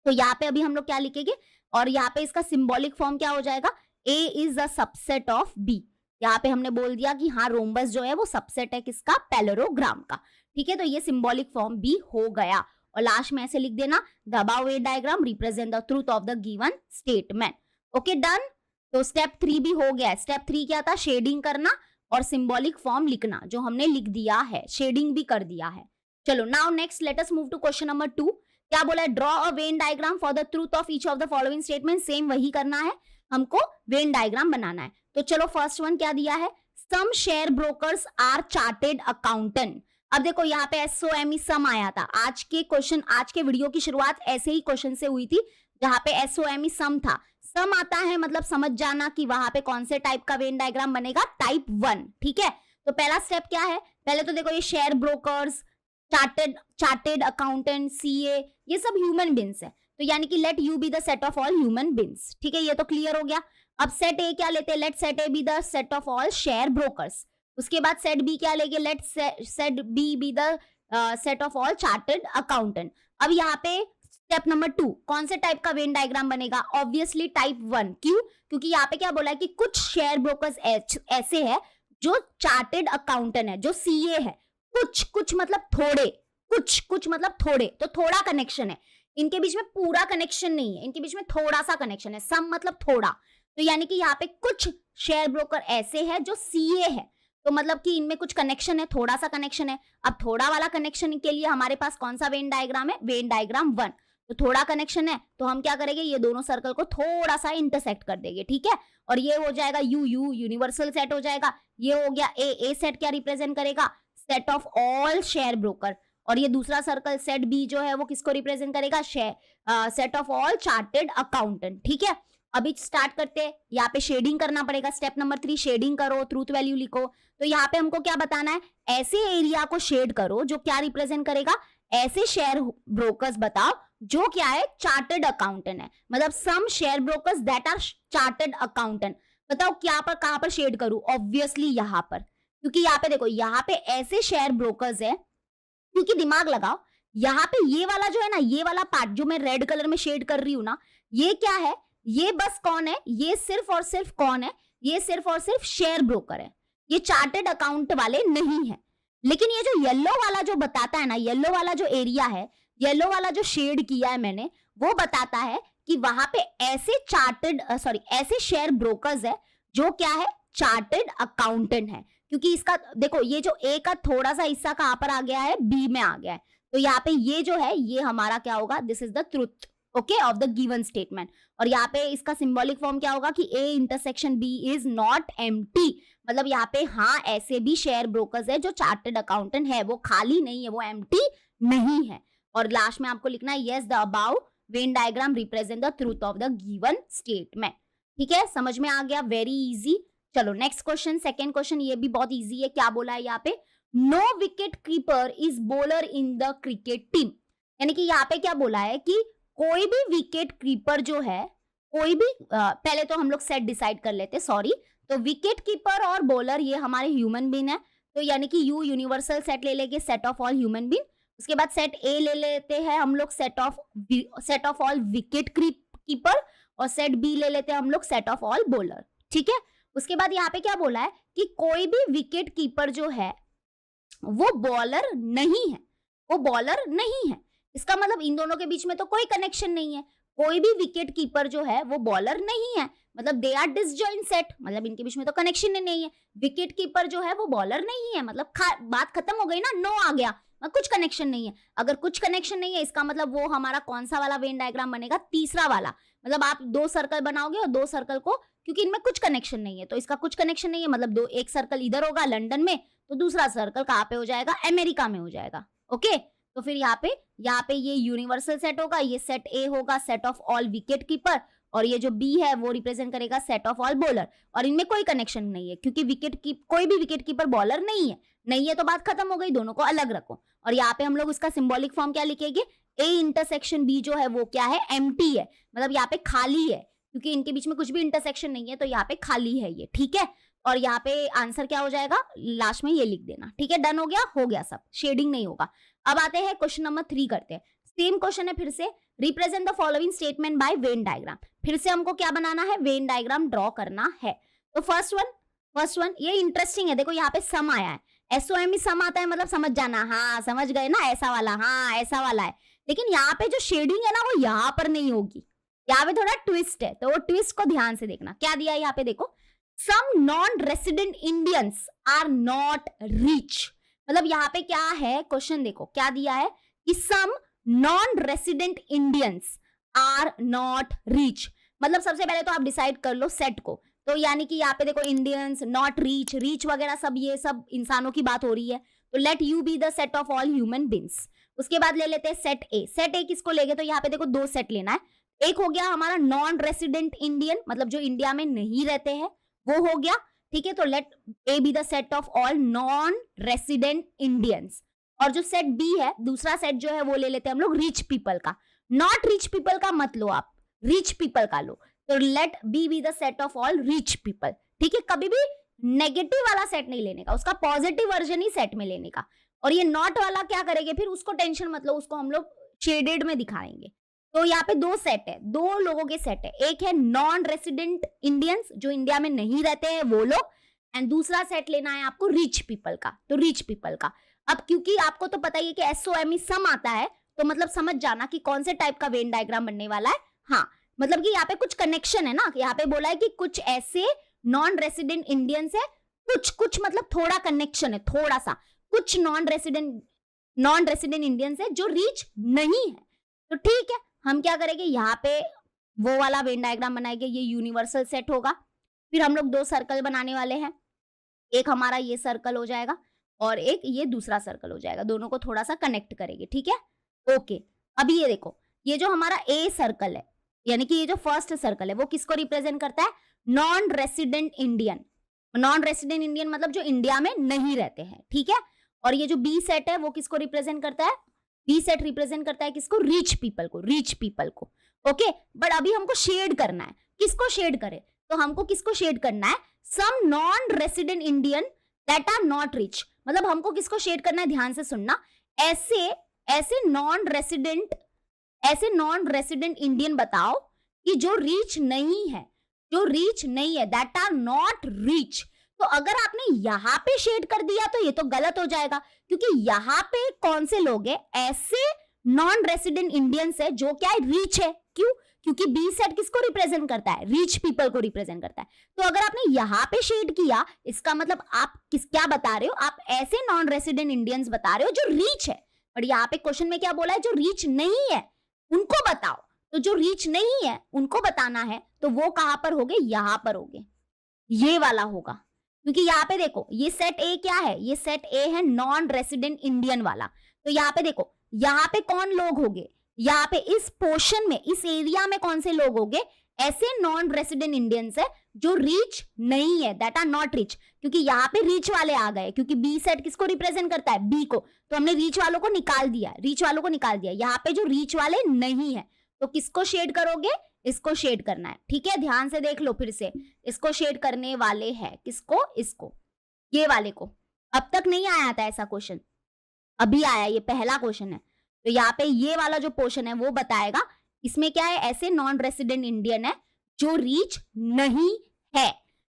Speaker 1: तो यहाँ पे अभी हम लोग क्या लिखेंगे, और यहाँ पे इसका सिंबॉलिक फॉर्म क्या हो जाएगा, A is a subset of B। यहाँ पे हमने बोल दिया कि हाँ, रोम्बस जो है वो सबसेट है किसका, पैरेललोग्राम का, ठीक है। तो ये सिंबॉलिक फॉर्म भी हो गया। और लास्ट में ऐसे लिख देना, the above Venn diagram represent the truth of the given statement. Okay, done. तो स्टेप 3 भी हो गया। स्टेप 3 क्या था, शेडिंग करना और सिंबॉलिक फॉर्म लिखना, जो हमने लिख दिया है, शेडिंग भी कर दिया है। चलो, now next let us move to question number 2। क्या बोला है, draw a Venn diagram for the truth of each of the following statement. Same वही करना है, हमको वेन डायग्राम बनाना है। तो चलो, फर्स्ट वन क्या दिया है, some share brokers are chartered accountant. अब देखो, यहाँ पे SOME सम आया था। आज के वीडियो की शुरुआत ऐसे ही क्वेश्चन से हुई थी, जहां पे SOME सम था। सम आता है मतलब समझ जाना कि वहां पे कौन से टाइप का वेन डायग्राम बनेगा, टाइप 1, ठीक है। तो पहला स्टेप क्या है, पहले तो देखो, ये share brokers, chartered accountant, CA, ये सब ह्यूमन बीइंग्स है। तो यानी कि let you be the set of all human beings, ठीक है, ये तो क्लियर हो गया। अब सेट ए क्या लेते हैं, let set A B the set of all share brokers. उसके बाद सेट बी क्या लेंगे, let set B be the set of all chartered accountant. अब यहाँ पे स्टेप नंबर 2, कौन से टाइप का वेन डायग्राम बनेगा, ऑब्वियसली टाइप 1। क्यों, क्योंकि यहाँ पे क्या बोला है कि कुछ शेयर ब्रोकर्स ऐसे है जो चार्टेड अकाउंटेंट है, जो CA है। कुछ मतलब थोड़े, कुछ मतलब थोड़े, तो थोड़ा कनेक्शन है इनके बीच में, पूरा कनेक्शन नहीं है, इनके बीच में थोड़ा सा कनेक्शन है, सम मतलब थोड़ा। तो यानी कि यहाँ पे कुछ शेयर ब्रोकर ऐसे हैं जो CA है, तो मतलब कि इनमें कुछ कनेक्शन है, थोड़ा सा कनेक्शन है। अब थोड़ा वाला कनेक्शन के लिए हमारे पास कौन सा वेन डायग्राम है, वेन डायग्राम 1। तो थोड़ा कनेक्शन है तो हम क्या करेंगे, ये दोनों सर्कल को थोड़ा सा इंटरसेक्ट कर देंगे, ठीक है। और ये हो जाएगा U यूनिवर्सल सेट हो जाएगा। ये हो गया A सेट क्या रिप्रेजेंट करेगा, set of all share broker. और ये दूसरा सर्कल सेट B जो है वो किसको रिप्रेजेंट करेगा, set of all chartered accountant, ठीक है। अभी स्टार्ट करते हैं, यहाँ पे शेडिंग करना पड़ेगा। स्टेप नंबर 3, शेडिंग करो, ट्रूथ वैल्यू लिखो। तो यहाँ पे हमको क्या बताना है, ऐसे एरिया को शेड करो जो क्या रिप्रेजेंट करेगा, ऐसे शेयर ब्रोकर्स बताओ जो क्या है, चार्टेड अकाउंटेंट है। मतलब some share brokers that are chartered accountant. बताओ क्या पर, कहां पर शेड करूं, ऑब्वियसली यहाँ पर, क्योंकि यहाँ पे देखो, यहाँ पे ऐसे शेयर ब्रोकर्स है, क्योंकि दिमाग लगाओ, यहाँ पे ये वाला जो है ना, ये वाला पार्ट जो मैं रेड कलर में शेड कर रही हूं ना, ये क्या है, ये बस कौन है, ये सिर्फ और सिर्फ कौन है, ये सिर्फ और सिर्फ शेयर ब्रोकर है, ये चार्टेड अकाउंट वाले नहीं है। लेकिन ये जो येलो वाला जो बताता है ना, येलो वाला जो एरिया है, येलो वाला जो शेड किया है मैंने, वो बताता है कि वहां पे ऐसे ऐसे शेयर ब्रोकर्स है जो क्या है, चार्टर्ड अकाउंटेंट है। क्योंकि इसका देखो ये जो ए का थोड़ा सा हिस्सा कहां पर आ गया है, बी में आ गया है, तो यहाँ पे ये जो है ये हमारा क्या होगा, this is the truth okay of the given statement. और यहाँ पे इसका सिंबॉलिक फॉर्म क्या होगा कि A intersection B is not empty, मतलब यहाँ पे हाँ ऐसे भी शेयर ब्रोकर्स है जो चार्टर्ड अकाउंटेंट है, वो खाली नहीं है, वो एम्प्टी नहीं है। और लास्ट में आपको लिखना है yes the above when diagram represent the truth of the given statement. ठीक है, समझ में आ गया, वेरी इजी। चलो नेक्स्ट क्वेश्चन, सेकंड क्वेश्चन, ये भी बहुत इजी है। क्या बोला है यहाँ पे, no wicket keeper is bowler in the cricket team. यानी कि यहाँ पे क्या बोला है कि कोई भी विकेट कीपर जो है, कोई भी पहले तो हम लोग सेट डिसाइड कर लेते, सॉरी, तो विकेट कीपर और बॉलर ये हमारे ह्यूमन बीन है, तो यानी कि यू यूनिवर्सल सेट ले लेंगे, set of all human being. उसके बाद सेट ए ले लेते हैं हम लोग, set of all wicket keeper, और सेट बी ले लेते हैं हम लोग, सेट ऑफ ऑल बॉलर। ठीक है, उसके बाद यहाँ पे क्या बोला है कि कोई भी विकेट कीपर जो है वो बॉलर नहीं है, वो बॉलर नहीं है। इसका मतलब इन दोनों के बीच में तो कोई कनेक्शन नहीं है, कोई भी विकेट कीपर जो है वो बॉलर नहीं है, मतलब दे आर डिसजॉइंट सेट, मतलब इनके बीच में तो कनेक्शन ही नहीं है। विकेट कीपर जो है वो बॉलर नहीं है, मतलब बात खत्म हो गई ना, नो आ गया, कुछ कनेक्शन नहीं है। अगर कुछ कनेक्शन नहीं है इसका मतलब वो हमारा कौन सा वाला वेन डायग्राम बनेगा, तीसरा वाला। मतलब आप दो सर्कल बनाओगे और दो सर्कल को, क्योंकि इनमें कुछ कनेक्शन नहीं है तो इसका कुछ कनेक्शन नहीं है, मतलब एक सर्कल इधर होगा लंदन में, तो दूसरा सर्कल कहाँ पे हो जाएगा, अमेरिका में हो जाएगा। ओके, तो फिर यहाँ पे ये यूनिवर्सल सेट होगा, ये सेट ए होगा, set of all wicket keeper, और ये जो बी है वो रिप्रेजेंट करेगा सेट ऑफ ऑल बॉलर। और इनमें कोई कनेक्शन नहीं है क्योंकि कोई भी विकेट कीपर बॉलर नहीं है तो बात खत्म हो गई, दोनों को अलग रखो। और यहाँ पे हम लोग इसका सिंबॉलिक फॉर्म क्या लिखेंगे, ए इंटरसेक्शन बी जो है वो क्या है, एम्प्टी है, मतलब यहाँ पे खाली है, क्योंकि इनके बीच में कुछ भी इंटरसेक्शन नहीं है तो यहाँ पे खाली है ये। ठीक है, और यहाँ पे आंसर क्या हो जाएगा, लास्ट में ये लिख देना। ठीक है, डन हो गया सब, शेडिंग नहीं होगा। अब आते हैं क्वेश्चन नंबर 3 करते हैं। सेम क्वेश्चन है फिर से, represent the following statement by Venn diagram. फिर से हमको क्या बनाना है, वेन डायग्राम ड्रॉ करना है। तो फर्स्ट वन ये इंटरेस्टिंग है, देखो यहाँ पे सम आया है, SOME सम आता है, मतलब समझ जाना, हाँ समझ गए ना, ऐसा वाला, हाँ ऐसा वाला है। लेकिन यहाँ पे जो शेडिंग है ना वो यहाँ पर नहीं होगी, यहाँ पे थोड़ा ट्विस्ट है, तो वो ट्विस्ट को ध्यान से देखना। क्या दिया है यहाँ पे, देखो, some non resident Indians are not rich. मतलब यहाँ पे क्या है, क्वेश्चन देखो क्या दिया है कि some non resident Indians are not rich. मतलब सबसे पहले तो आप डिसाइड कर लो सेट को, तो यानी कि यहाँ पे देखो इंडियंस, नॉट रीच वगैरह सब, ये सब इंसानों की बात हो रही है, तो let you be the set of all human beings. उसके बाद ले लेते हैं सेट ए किसको लेंगे, तो यहाँ पे देखो दो सेट लेना है। एक हो गया हमारा नॉन रेसिडेंट इंडियन, मतलब जो इंडिया में नहीं रहते हैं, वो हो गया। ठीक है, तो let A B the set of all non resident Indians. और जो सेट बी है, दूसरा सेट जो है वो ले लेते हैं हम लोग रिच पीपल का। नॉट रिच पीपल का मत लो आप, रिच पीपल का लो, तो let B be the set of all rich people. ठीक है, कभी भी नेगेटिव वाला सेट नहीं लेने का, उसका पॉजिटिव वर्जन ही सेट में लेने का। और ये नॉट वाला क्या करेंगे फिर, उसको टेंशन मत लो, उसको हम लोग शेडेड में दिखाएंगे। तो यहाँ पे दो सेट है, दो लोगों के सेट है, एक है नॉन रेसिडेंट इंडियंस जो इंडिया में नहीं रहते हैं वो लोग, एंड दूसरा सेट लेना है आपको रिच पीपल का, तो रिच पीपल का। अब क्योंकि आपको तो पता ही है कि SOME सम आता है, तो मतलब समझ जाना कि कौन से टाइप का वेन डायग्राम बनने वाला है। हाँ, मतलब कि यहाँ पे कुछ कनेक्शन है ना, यहाँ पे बोला है कि कुछ ऐसे नॉन रेसिडेंट इंडियंस है, कुछ मतलब थोड़ा कनेक्शन है, थोड़ा सा, कुछ नॉन रेसिडेंट इंडियंस है जो रिच नहीं है। तो ठीक है, हम क्या करेंगे, यहाँ पे वो वाला वेन डायग्राम बनाएंगे, ये यूनिवर्सल सेट होगा। फिर हम लोग दो सर्कल बनाने वाले हैं, एक हमारा ये सर्कल हो जाएगा और एक ये दूसरा सर्कल हो जाएगा, दोनों को थोड़ा सा कनेक्ट करेंगे। ठीक है, ओके। अभी ये देखो, ये जो हमारा ए सर्कल है, यानी कि ये जो फर्स्ट सर्कल है वो किसको रिप्रेजेंट करता है, non resident Indian. Non resident Indian मतलब जो इंडिया में नहीं रहते हैं। ठीक है, और ये जो बी सेट है वो किसको रिप्रेजेंट करता है, बी सेट रिप्रेजेंट करता है किसको, रिच पीपल को। ओके, बट अभी हमको शेड करना है, किसको शेड करे, तो हमको किसको शेड करना है, some non resident Indian that are not rich. मतलब हमको किसको शेड करना है, ध्यान से सुनना, ऐसे नॉन रेसिडेंट इंडियन बताओ कि जो रिच नहीं है, दैट आर नॉट रिच। तो अगर आपने यहाँ पे शेड कर दिया तो ये तो गलत हो जाएगा, क्योंकि यहाँ पे कौन से लोग हैं, ऐसे नॉन रेसिडेंट इंडियंस है जो क्या है, रिच है। क्यों, क्योंकि बी सेट किसको रिप्रेजेंट करता है, रिच पीपल को रिप्रेजेंट करता है। तो अगर आपने यहाँ पे शेड किया, इसका मतलब आप क्या बता रहे हो, आप ऐसे नॉन रेसिडेंट इंडियंस बता रहे हो जो रिच है। और यहाँ पे क्वेश्चन में क्या बोला है, जो रिच नहीं है उनको बताओ। तो जो रिच नहीं है उनको बताना है, तो वो कहां पर होगे, यहां पर होगे, ये वाला होगा। क्योंकि यहाँ पे देखो ये सेट ए क्या है, ये सेट ए है नॉन रेसिडेंट इंडियन वाला। तो यहाँ पे देखो, यहाँ पे कौन लोग होंगे, यहाँ पे इस पोर्शन में, इस एरिया में कौन से लोग होंगे, ऐसे नॉन रेसिडेंट इंडियंस है जो रिच नहीं है, दैट आर नॉट रिच। क्योंकि यहाँ पे रिच वाले आ गए, क्योंकि बी सेट किसको रिप्रेजेंट करता है, बी को, तो हमने रिच वालों को निकाल दिया, रिच वालों को निकाल दिया। यहाँ पे जो रिच वाले नहीं है, तो किसको शेड करोगे, इसको शेड करना है। ठीक है, ध्यान से देख लो फिर से, इसको शेड करने वाले हैं, किसको, इसको, ये वाले को। अब तक नहीं आया था ऐसा क्वेश्चन, अभी आया, ये पहला क्वेश्चन है। तो यहाँ पे ये वाला जो पोर्शन है वो बताएगा इसमें क्या है, ऐसे नॉन रेसिडेंट इंडियन है जो रिच नहीं है।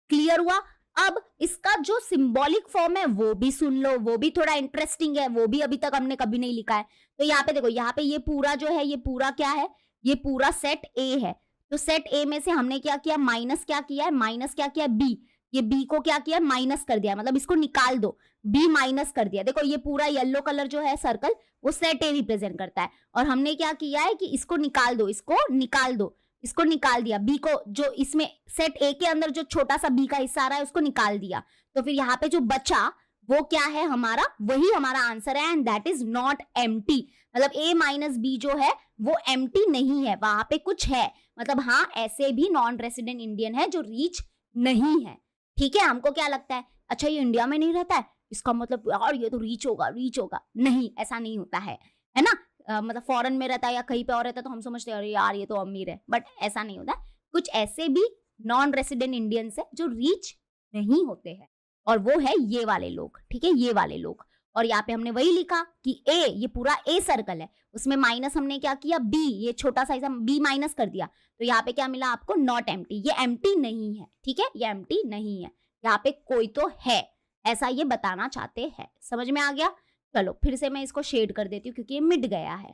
Speaker 1: क्लियर हुआ। अब इसका जो सिंबॉलिक फॉर्म है वो भी सुन लो, वो भी थोड़ा इंटरेस्टिंग है, वो भी अभी तक हमने कभी नहीं लिखा है। तो यहाँ पे देखो, यहाँ पे ये पूरा जो है, ये पूरा क्या है, ये पूरा सेट ए है। तो सेट ए में से हमने क्या किया, माइनस क्या किया है, माइनस क्या किया है, बी। ये बी को क्या किया, माइनस कर दिया, मतलब इसको निकाल दो, बी माइनस कर दिया। देखो ये पूरा येलो कलर जो है सर्कल, वो सेट ए रिप्रेजेंट करता है। और हमने क्या किया है कि इसको निकाल दो, इसको निकाल दो, इसको निकाल दिया, बी को, जो इसमें सेट ए के अंदर जो छोटा सा बी का हिस्सा आ रहा है उसको निकाल दिया। तो फिर यहाँ पे जो बचा वो क्या है हमारा, वही हमारा आंसर है, and that is not empty. मतलब ए माइनस बी जो है वो एम्प्टी नहीं है, वहां पे कुछ है। मतलब हाँ, ऐसे भी नॉन रेसिडेंट इंडियन है जो रिच नहीं है। ठीक है, हमको क्या लगता है, अच्छा ये इंडिया में नहीं रहता है, इसका मतलब यार ये तो रिच होगा, रिच होगा। नहीं, ऐसा नहीं होता है ना। मतलब फॉरेन में रहता है या कहीं पे और रहता है तो हम समझते हैं अरे यार ये तो अमीर है, बट ऐसा नहीं होता। कुछ ऐसे भी नॉन रेसिडेंट इंडियंस है जो रिच नहीं होते हैं, और वो है ये वाले लोग। ठीक है, ये वाले लोग। और यहाँ पे हमने वही लिखा कि ए, ये पूरा ए सर्कल है, उसमें माइनस हमने क्या किया, बी, ये छोटा सा हिस्सा बी माइनस कर दिया। तो यहाँ पे क्या मिला आपको, नॉट एम्प्टी। ये एम्प्टी नहीं है, ठीक है, ये एम्प्टी नहीं है, यहाँ पे कोई तो है, ऐसा ये बताना चाहते हैं। समझ में आ गया। चलो फिर से मैं इसको शेड कर देती हूँ क्योंकि ये मिट गया है।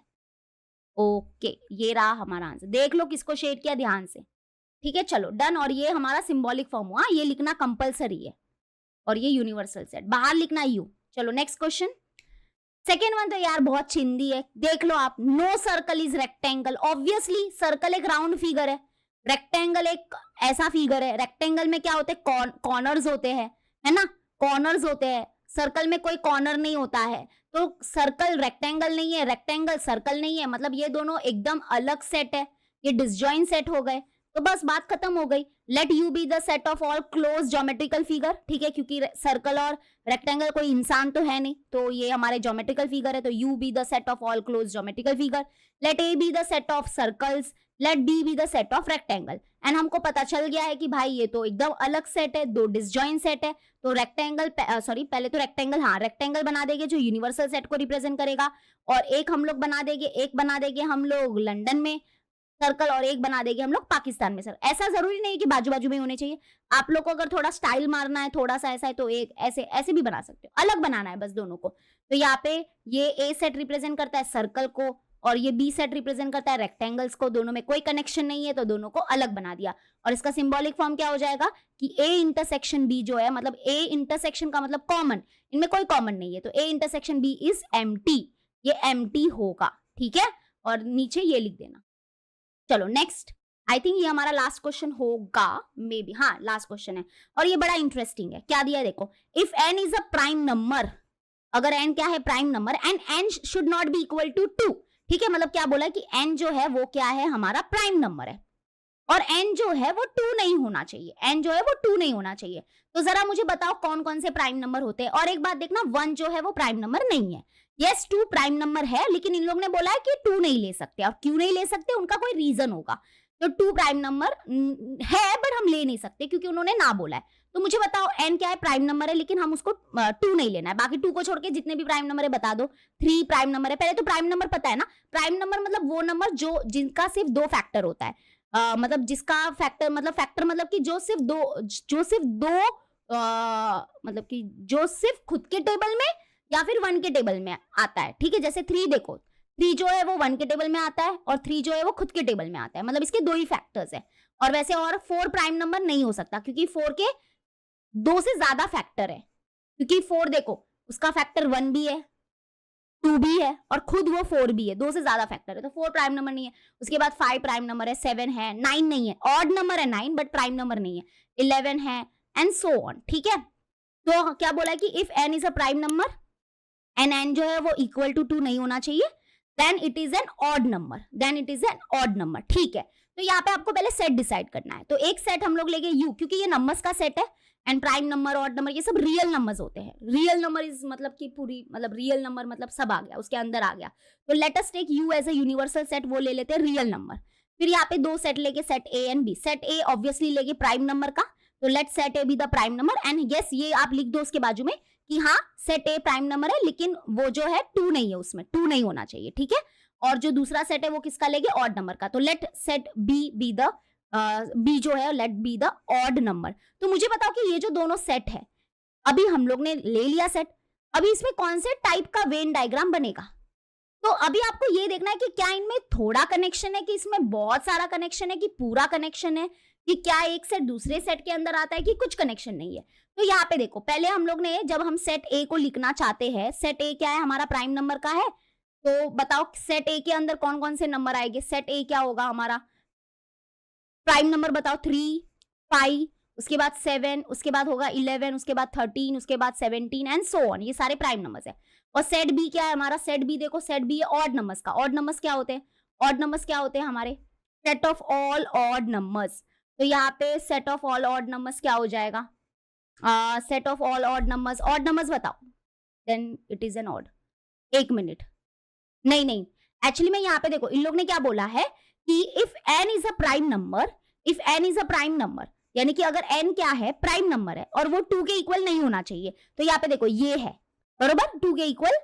Speaker 1: ओके, ये रहा हमारा आंसर। देख लो किसको शेड किया ध्यान से। ठीक है, चलो डन। और ये हमारा सिंबॉलिक फॉर्म हुआ, ये लिखना कंपलसरी है, और ये यूनिवर्सल सेट, बाहर लिखना यू। चलो नेक्स्ट क्वेश्चन। सेकेंड वन तो यार बहुत चिंदी है, देख लो आप। No circle is rectangle. Obviously circle एक राउंड फिगर है, रेक्टेंगल एक ऐसा फिगर है। रेक्टेंगल में क्या होते हैं, कॉर्नर्स होते हैं, है ना, कॉर्नर्स होते हैं। सर्कल में कोई कॉर्नर नहीं होता है, तो सर्कल रेक्टेंगल नहीं है, रेक्टेंगल सर्कल नहीं है, मतलब ये दोनों एकदम अलग सेट है, ये डिसजॉइंट सेट हो गए। तो बस बात खत्म हो गई। Let you be the set of all close geometrical figure. ठीक है, क्योंकि सर्कल और रेक्टेंगल कोई इंसान तो है नहीं, तो ये हमारे ज्योमेट्रिकल फिगर है, तो U be the set of all close geometrical figure. Let A B the set of circles, let B be the set of rectangle. And हमको पता चल गया है कि भाई ये तो एकदम अलग सेट है, दो डिसजॉइंट सेट है। तो रेक्टेंगल, सॉरी पहले तो रेक्टेंगल, हाँ रेक्टेंगल बना देंगे जो यूनिवर्सल सेट को रिप्रेजेंट करेगा, और एक हम लोग बना देंगे, एक बना देंगे हम लोग लंदन में सर्कल, और एक बना देंगे हम लोग पाकिस्तान में सर। ऐसा जरूरी नहीं कि बाजू बाजू में होने चाहिए, आप लोग को अगर थोड़ा स्टाइल मारना है, थोड़ा सा ऐसा है, तो एक ऐसे ऐसे भी बना सकते हो, अलग बनाना है बस दोनों को। तो यहाँ पे ये ए सेट रिप्रेजेंट करता है सर्कल को, और ये बी सेट रिप्रेजेंट करता है रेक्टेंगल्स को, दोनों में कोई कनेक्शन नहीं है, तो दोनों को अलग बना दिया। और इसका सिंबॉलिक फॉर्म क्या हो जाएगा कि ए इंटरसेक्शन बी जो है, मतलब ए इंटरसेक्शन का मतलब कॉमन, इनमें कोई कॉमन नहीं है, तो A intersection B is empty, ये एम्प्टी होगा। ठीक है, और नीचे ये लिख देना। चलो नेक्स्ट, आई थिंक ये हमारा लास्ट क्वेश्चन होगा, मे बी, हाँ लास्ट क्वेश्चन है, और ये बड़ा इंटरेस्टिंग है। क्या दिया है देखो, if n is a prime number, अगर n क्या है, prime number, and n should not be equal to 2। ठीक है, मतलब क्या बोला है कि n जो है वो क्या है, हमारा प्राइम नंबर है, और n जो है वो 2 नहीं होना चाहिए, n जो है वो 2 नहीं होना चाहिए। तो जरा मुझे बताओ कौन कौन से प्राइम नंबर होते हैं। और एक बात देखना, 1 जो है वो प्राइम नंबर नहीं है। यस, 2 प्राइम नंबर है, लेकिन इन लोग ने बोला है कि 2 नहीं ले सकते, और क्यों नहीं ले सकते उनका कोई रीजन होगा। तो 2 प्राइम नंबर है बट हम ले नहीं सकते क्योंकि उन्होंने ना बोला है। तो मुझे बताओ n क्या है, प्राइम नंबर है, लेकिन हम उसको 2 नहीं लेना है, बाकी 2 को छोड़ के जितने भी प्राइम नंबर है बता दो। 3 प्राइम नंबर है, पहले तो प्राइम नंबर पता है ना, प्राइम नंबर मतलब वो नंबर जो जिनका सिर्फ 2 फैक्टर होता है, मतलब जिसका फैक्टर मतलब कि जो सिर्फ दो मतलब कि जो सिर्फ खुद के टेबल में या फिर 1 के टेबल में आता है। ठीक है, जैसे 3 देखो, 3 जो है वो 1 के टेबल में आता है और 3 जो है वो खुद के टेबल में आता है, मतलब इसके 2 ही फैक्टर्स है। और वैसे और 4 प्राइम नंबर नहीं हो सकता क्योंकि 4 के 2 से ज्यादा फैक्टर है, क्योंकि 4 देखो उसका फैक्टर 1 भी है, 2 भी है और खुद वो 4 भी है, 2 से ज्यादा फैक्टर है, तो 4 प्राइम नंबर नहीं है। उसके बाद 5 प्राइम नंबर है, 7 है, 9 नहीं है, ऑड नंबर है 9 बट प्राइम नंबर नहीं है, 11 है एंड सो ऑन। ठीक है, तो क्या बोला है कि if n is a prime number and n जो है वो इक्वल टू 2 नहीं होना चाहिए, then it is an odd number, then it is an odd number. ठीक है, तो यहाँ पे आपको पहले सेट डिसाइड करना है। तो एक सेट हम लोग लेंगे u, क्योंकि ये नंबर्स का सेट है and prime number, odd number ये सब रियल नंबर्स होते हैं। रियल नंबर इज मतलब कि पूरी मतलब रियल नंबर मतलब सब आ गया, उसके अंदर आ गया। तो let us take u as a universal set, वो ले लेते हैं रियल नंबर। फिर यहाँ पे 2 सेट लेके, set a and b। Set a obviously लेके प्राइम नंबर का, तो let set a be the prime number and yes ये आप लिख दो उसके बाजू में कि हाँ सेट a प्राइम नंबर है, लेकिन वो जो है 2 नहीं है, उसमें 2 नहीं होना चाहिए। ठीक है, और जो दूसरा सेट है वो किसका लेंगे, ऑड नंबर का। तो let set B the B जो है let be the odd number. तो मुझे बताओ कि ये जो दोनों सेट है, अभी हम लोग ने ले लिया सेट, अभी इसमें कौन से टाइप का वेन डायग्राम बनेगा। तो अभी आपको ये देखना है कि क्या इनमें थोड़ा कनेक्शन है, कि इसमें बहुत सारा कनेक्शन है, कि पूरा कनेक्शन है, कि क्या एक सेट दूसरे सेट के अंदर आता है, कि कुछ कनेक्शन नहीं है। तो यहाँ पे देखो, पहले हम लोग ने जब हम सेट ए को लिखना चाहते हैं, सेट ए क्या है हमारा प्राइम नंबर का है, तो बताओ सेट ए के अंदर कौन कौन से नंबर आएंगे। सेट ए क्या होगा हमारा प्राइम नंबर, बताओ 3, 5, उसके बाद 7, उसके बाद होगा 11, उसके बाद 13, उसके बाद 17 एंड सो ऑन, ये सारे प्राइम नंबर्स है। और सेट बी क्या है हमारा, सेट बी देखो, सेट बी है ऑड नंबर्स का। ऑड नंबर्स क्या होते हैं, ऑड नंबर्स क्या होते हैं हमारे, set of all odd numbers. तो यहाँ पे set of all odd numbers क्या हो जाएगा, set of all odd numbers बताओ, then it is an odd. एक मिनट, नहीं एक्चुअली में यहाँ पे देखो इन लोग ने क्या बोला है कि if n is a prime number, if n is a prime number, यानी कि अगर n क्या है प्राइम नंबर है और वो 2 के इक्वल नहीं होना चाहिए। तो यहाँ पे देखो ये है बरोबर 2 के इक्वल,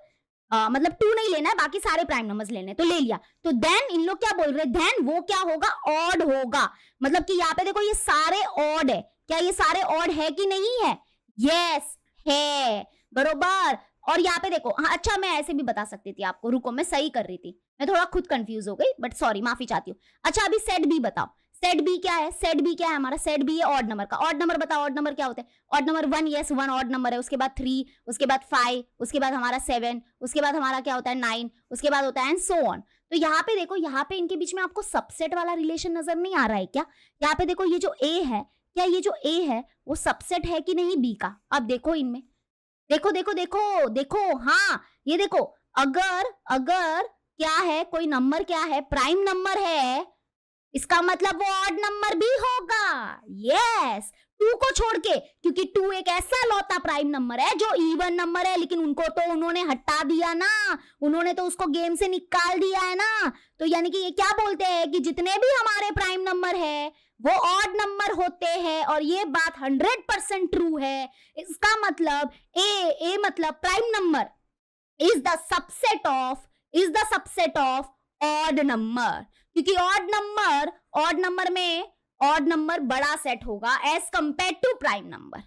Speaker 1: मतलब 2 नहीं लेना है, बाकी सारे प्राइम नंबर्स लेने, तो ले लिया। तो देन इन लोग क्या बोल रहे हैं, देन वो क्या होगा, ऑड होगा। मतलब कि यहाँ पे देखो ये सारे ऑड है, क्या ये सारे ऑड है कि नहीं है, यस है बरोबर। और यहाँ पे देखो, हाँ अच्छा मैं ऐसे भी बता सकती थी आपको, रुको मैं सही कर रही थी, मैं थोड़ा खुद कंफ्यूज हो गई, बट सॉरी माफी चाहती हूँ। अच्छा अभी सेट बी बताओ, सेट बी क्या है, सेट बी क्या है हमारा, सेट बी है ऑड नंबर का। ऑड नंबर बताओ, ऑड नंबर क्या होते हैं, odd number 1, yes 1 odd number है, उसके बाद 3, उसके बाद 5, उसके बाद हमारा 7, उसके बाद हमारा क्या होता है 9, उसके बाद होता है एंड सो ऑन। तो यहाँ पे देखो, यहाँ पे इनके बीच में आपको सबसेट वाला रिलेशन नजर नहीं आ रहा है क्या। यहाँ पे देखो ये जो ए है, क्या ये जो ए है वो सबसेट है कि नहीं बी का। अब देखो इनमें, देखो देखो देखो देखो, हाँ ये देखो, अगर अगर क्या है, कोई नंबर क्या है प्राइम नंबर है, इसका मतलब वो ऑड नंबर भी होगा, यस 2 को छोड़ के, क्योंकि 2 एक ऐसा लौता प्राइम नंबर है जो इवन नंबर है, लेकिन उनको तो उन्होंने हटा दिया ना, उन्होंने तो उसको गेम से निकाल दिया है ना। तो यानी कि ये क्या बोलते हैं कि जितने भी हमारे प्राइम नंबर है वो ऑड नंबर होते हैं, और ये बात 100% ट्रू है। इसका मतलब ए मतलब prime number is the subset of odd number, क्योंकि ऑड नंबर में ऑड नंबर बड़ा सेट होगा as compare to prime number.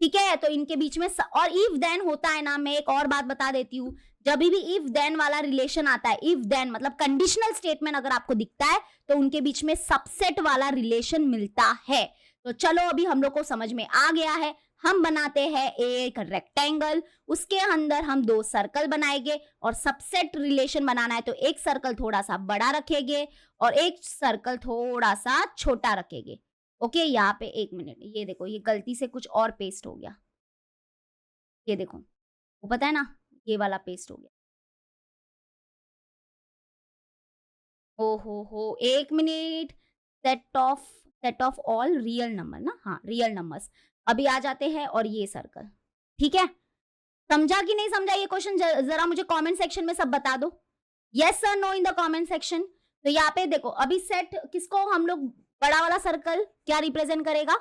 Speaker 1: ठीक है, तो इनके बीच में और इफ देन होता है ना, मैं एक और बात बता देती हूँ, जब भी इफ देन वाला रिलेशन आता है, इफ देन मतलब कंडीशनल स्टेटमेंट अगर आपको दिखता है तो उनके बीच में सबसेट वाला रिलेशन मिलता है। तो चलो अभी हम लोग को समझ में आ गया है, हम बनाते हैं एक रेक्टेंगल, उसके अंदर हम 2 सर्कल बनाएंगे, और सबसेट रिलेशन बनाना है तो एक सर्कल थोड़ा सा बड़ा रखेंगे और एक सर्कल थोड़ा सा छोटा रखेंगे। ओके, यहाँ पे एक मिनट, ये देखो ये गलती से कुछ और पेस्ट हो गया, ये देखो वो पता है ना, ये वाला पेस्ट हो गया। हो एक minute, set of all real number ना, हाँ रियल नंबर्स अभी आ जाते हैं, और ये सर्कल। ठीक है, समझा कि नहीं समझा ये क्वेश्चन, जरा मुझे कमेंट सेक्शन में सब बता दो, yes sir no in the comment section. तो यहाँ पे देखो, अभी सेट किसको हम लोग, बड़ा वाला सर्कल क्या रिप्रेजेंट करेगा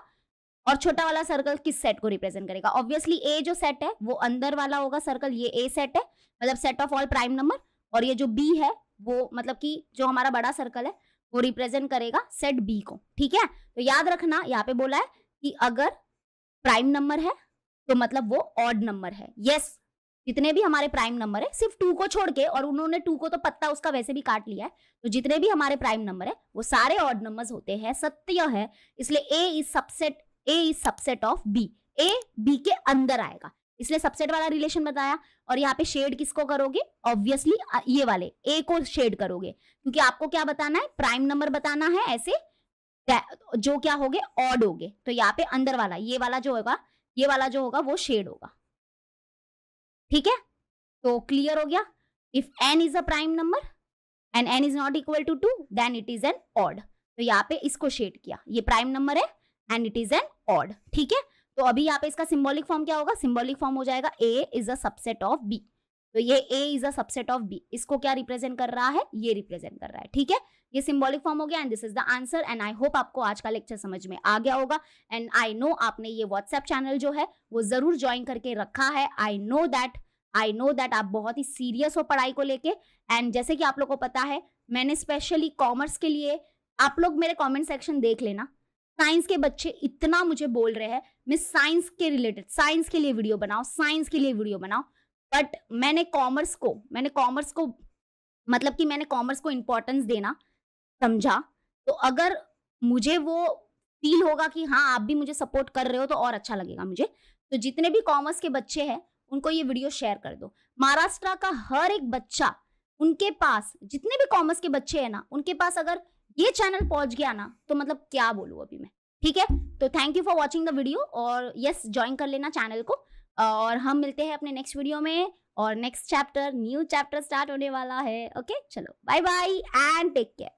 Speaker 1: और छोटा वाला सर्कल किस सेट को रिप्रेजेंट करेगा। ऑब्वियसली ए जो सेट है वो अंदर वाला होगा सर्कल, ये ए सेट है मतलब set of all prime number, और ये जो बी है वो मतलब कि जो हमारा बड़ा सर्कल है वो रिप्रेजेंट करेगा सेट बी को। ठीक है, तो याद रखना यहाँ पे बोला है कि अगर प्राइम नंबर है तो मतलब वो ऑड नंबर है, यस जितने भी हमारे प्राइम नंबर है, सिर्फ 2 को छोड़ के, और उन्होंने 2 को तो पत्ता उसका वैसे भी काट लिया है, तो जितने भी हमारे प्राइम नंबर है वो सारे ऑड नंबर्स होते हैं, सत्य है, इसलिए A is subset of B, A B के अंदर आएगा, इसलिए सबसेट वाला रिलेशन बताया। और यहाँ पे शेड किसको करोगे, ऑब्वियसली ये वाले ए को शेड करोगे, क्योंकि आपको क्या बताना है, प्राइम नंबर बताना है, ऐसे जो क्या होगे, ऑड होगे, तो यहाँ पे अंदर वाला ये वाला जो होगा वो शेड होगा। ठीक है, तो क्लियर हो गया। If n is a prime number and n is not equal to 2 then it is an odd, तो यहाँ पे इसको शेड किया, ये प्राइम नंबर है and it is an odd. ठीक है, तो अभी यहाँ पे इसका सिंबॉलिक फॉर्म क्या होगा, सिंबॉलिक फॉर्म हो जाएगा a is a subset of b, तो ये a is a subset of b, इसको क्या रिप्रेजेंट कर रहा है, ये रिप्रेजेंट कर रहा है। ठीक है, ये सिंबॉलिक फॉर्म हो गया and this is the answer. And I hope आपको आज का लेक्चर समझ में आ गया होगा, एंड आई नो आपने ये व्हाट्सएप चैनल जो है वो जरूर ज्वाइन करके रखा है। आई नो दैट आप बहुत ही सीरियस हो पढ़ाई को लेके, एंड जैसे कि आप लोग को पता है मैंने स्पेशली कॉमर्स के लिए, आप लोग मेरे कमेंट सेक्शन देख लेना, साइंस के बच्चे इतना मुझे बोल रहे हैं मिस साइंस के रिलेटेड, साइंस के लिए वीडियो बनाओ, बट मैंने कॉमर्स को मतलब कि मैंने कॉमर्स को इंपॉर्टेंस देना समझा, तो अगर मुझे वो फील होगा कि हाँ आप भी मुझे सपोर्ट कर रहे हो तो और अच्छा लगेगा मुझे, तो जितने भी कॉमर्स के बच्चे हैं उनको ये वीडियो शेयर कर दो। महाराष्ट्र का हर एक बच्चा, उनके पास जितने भी कॉमर्स के बच्चे हैं ना, उनके पास अगर ये चैनल पहुंच गया ना, तो मतलब क्या बोलूं अभी मैं। ठीक है, तो thank you for watching the video, और यस ज्वाइन कर लेना चैनल को, और हम मिलते हैं अपने नेक्स्ट वीडियो में, और नेक्स्ट न्यू चैप्टर स्टार्ट होने वाला है। ओके, चलो bye bye and take care.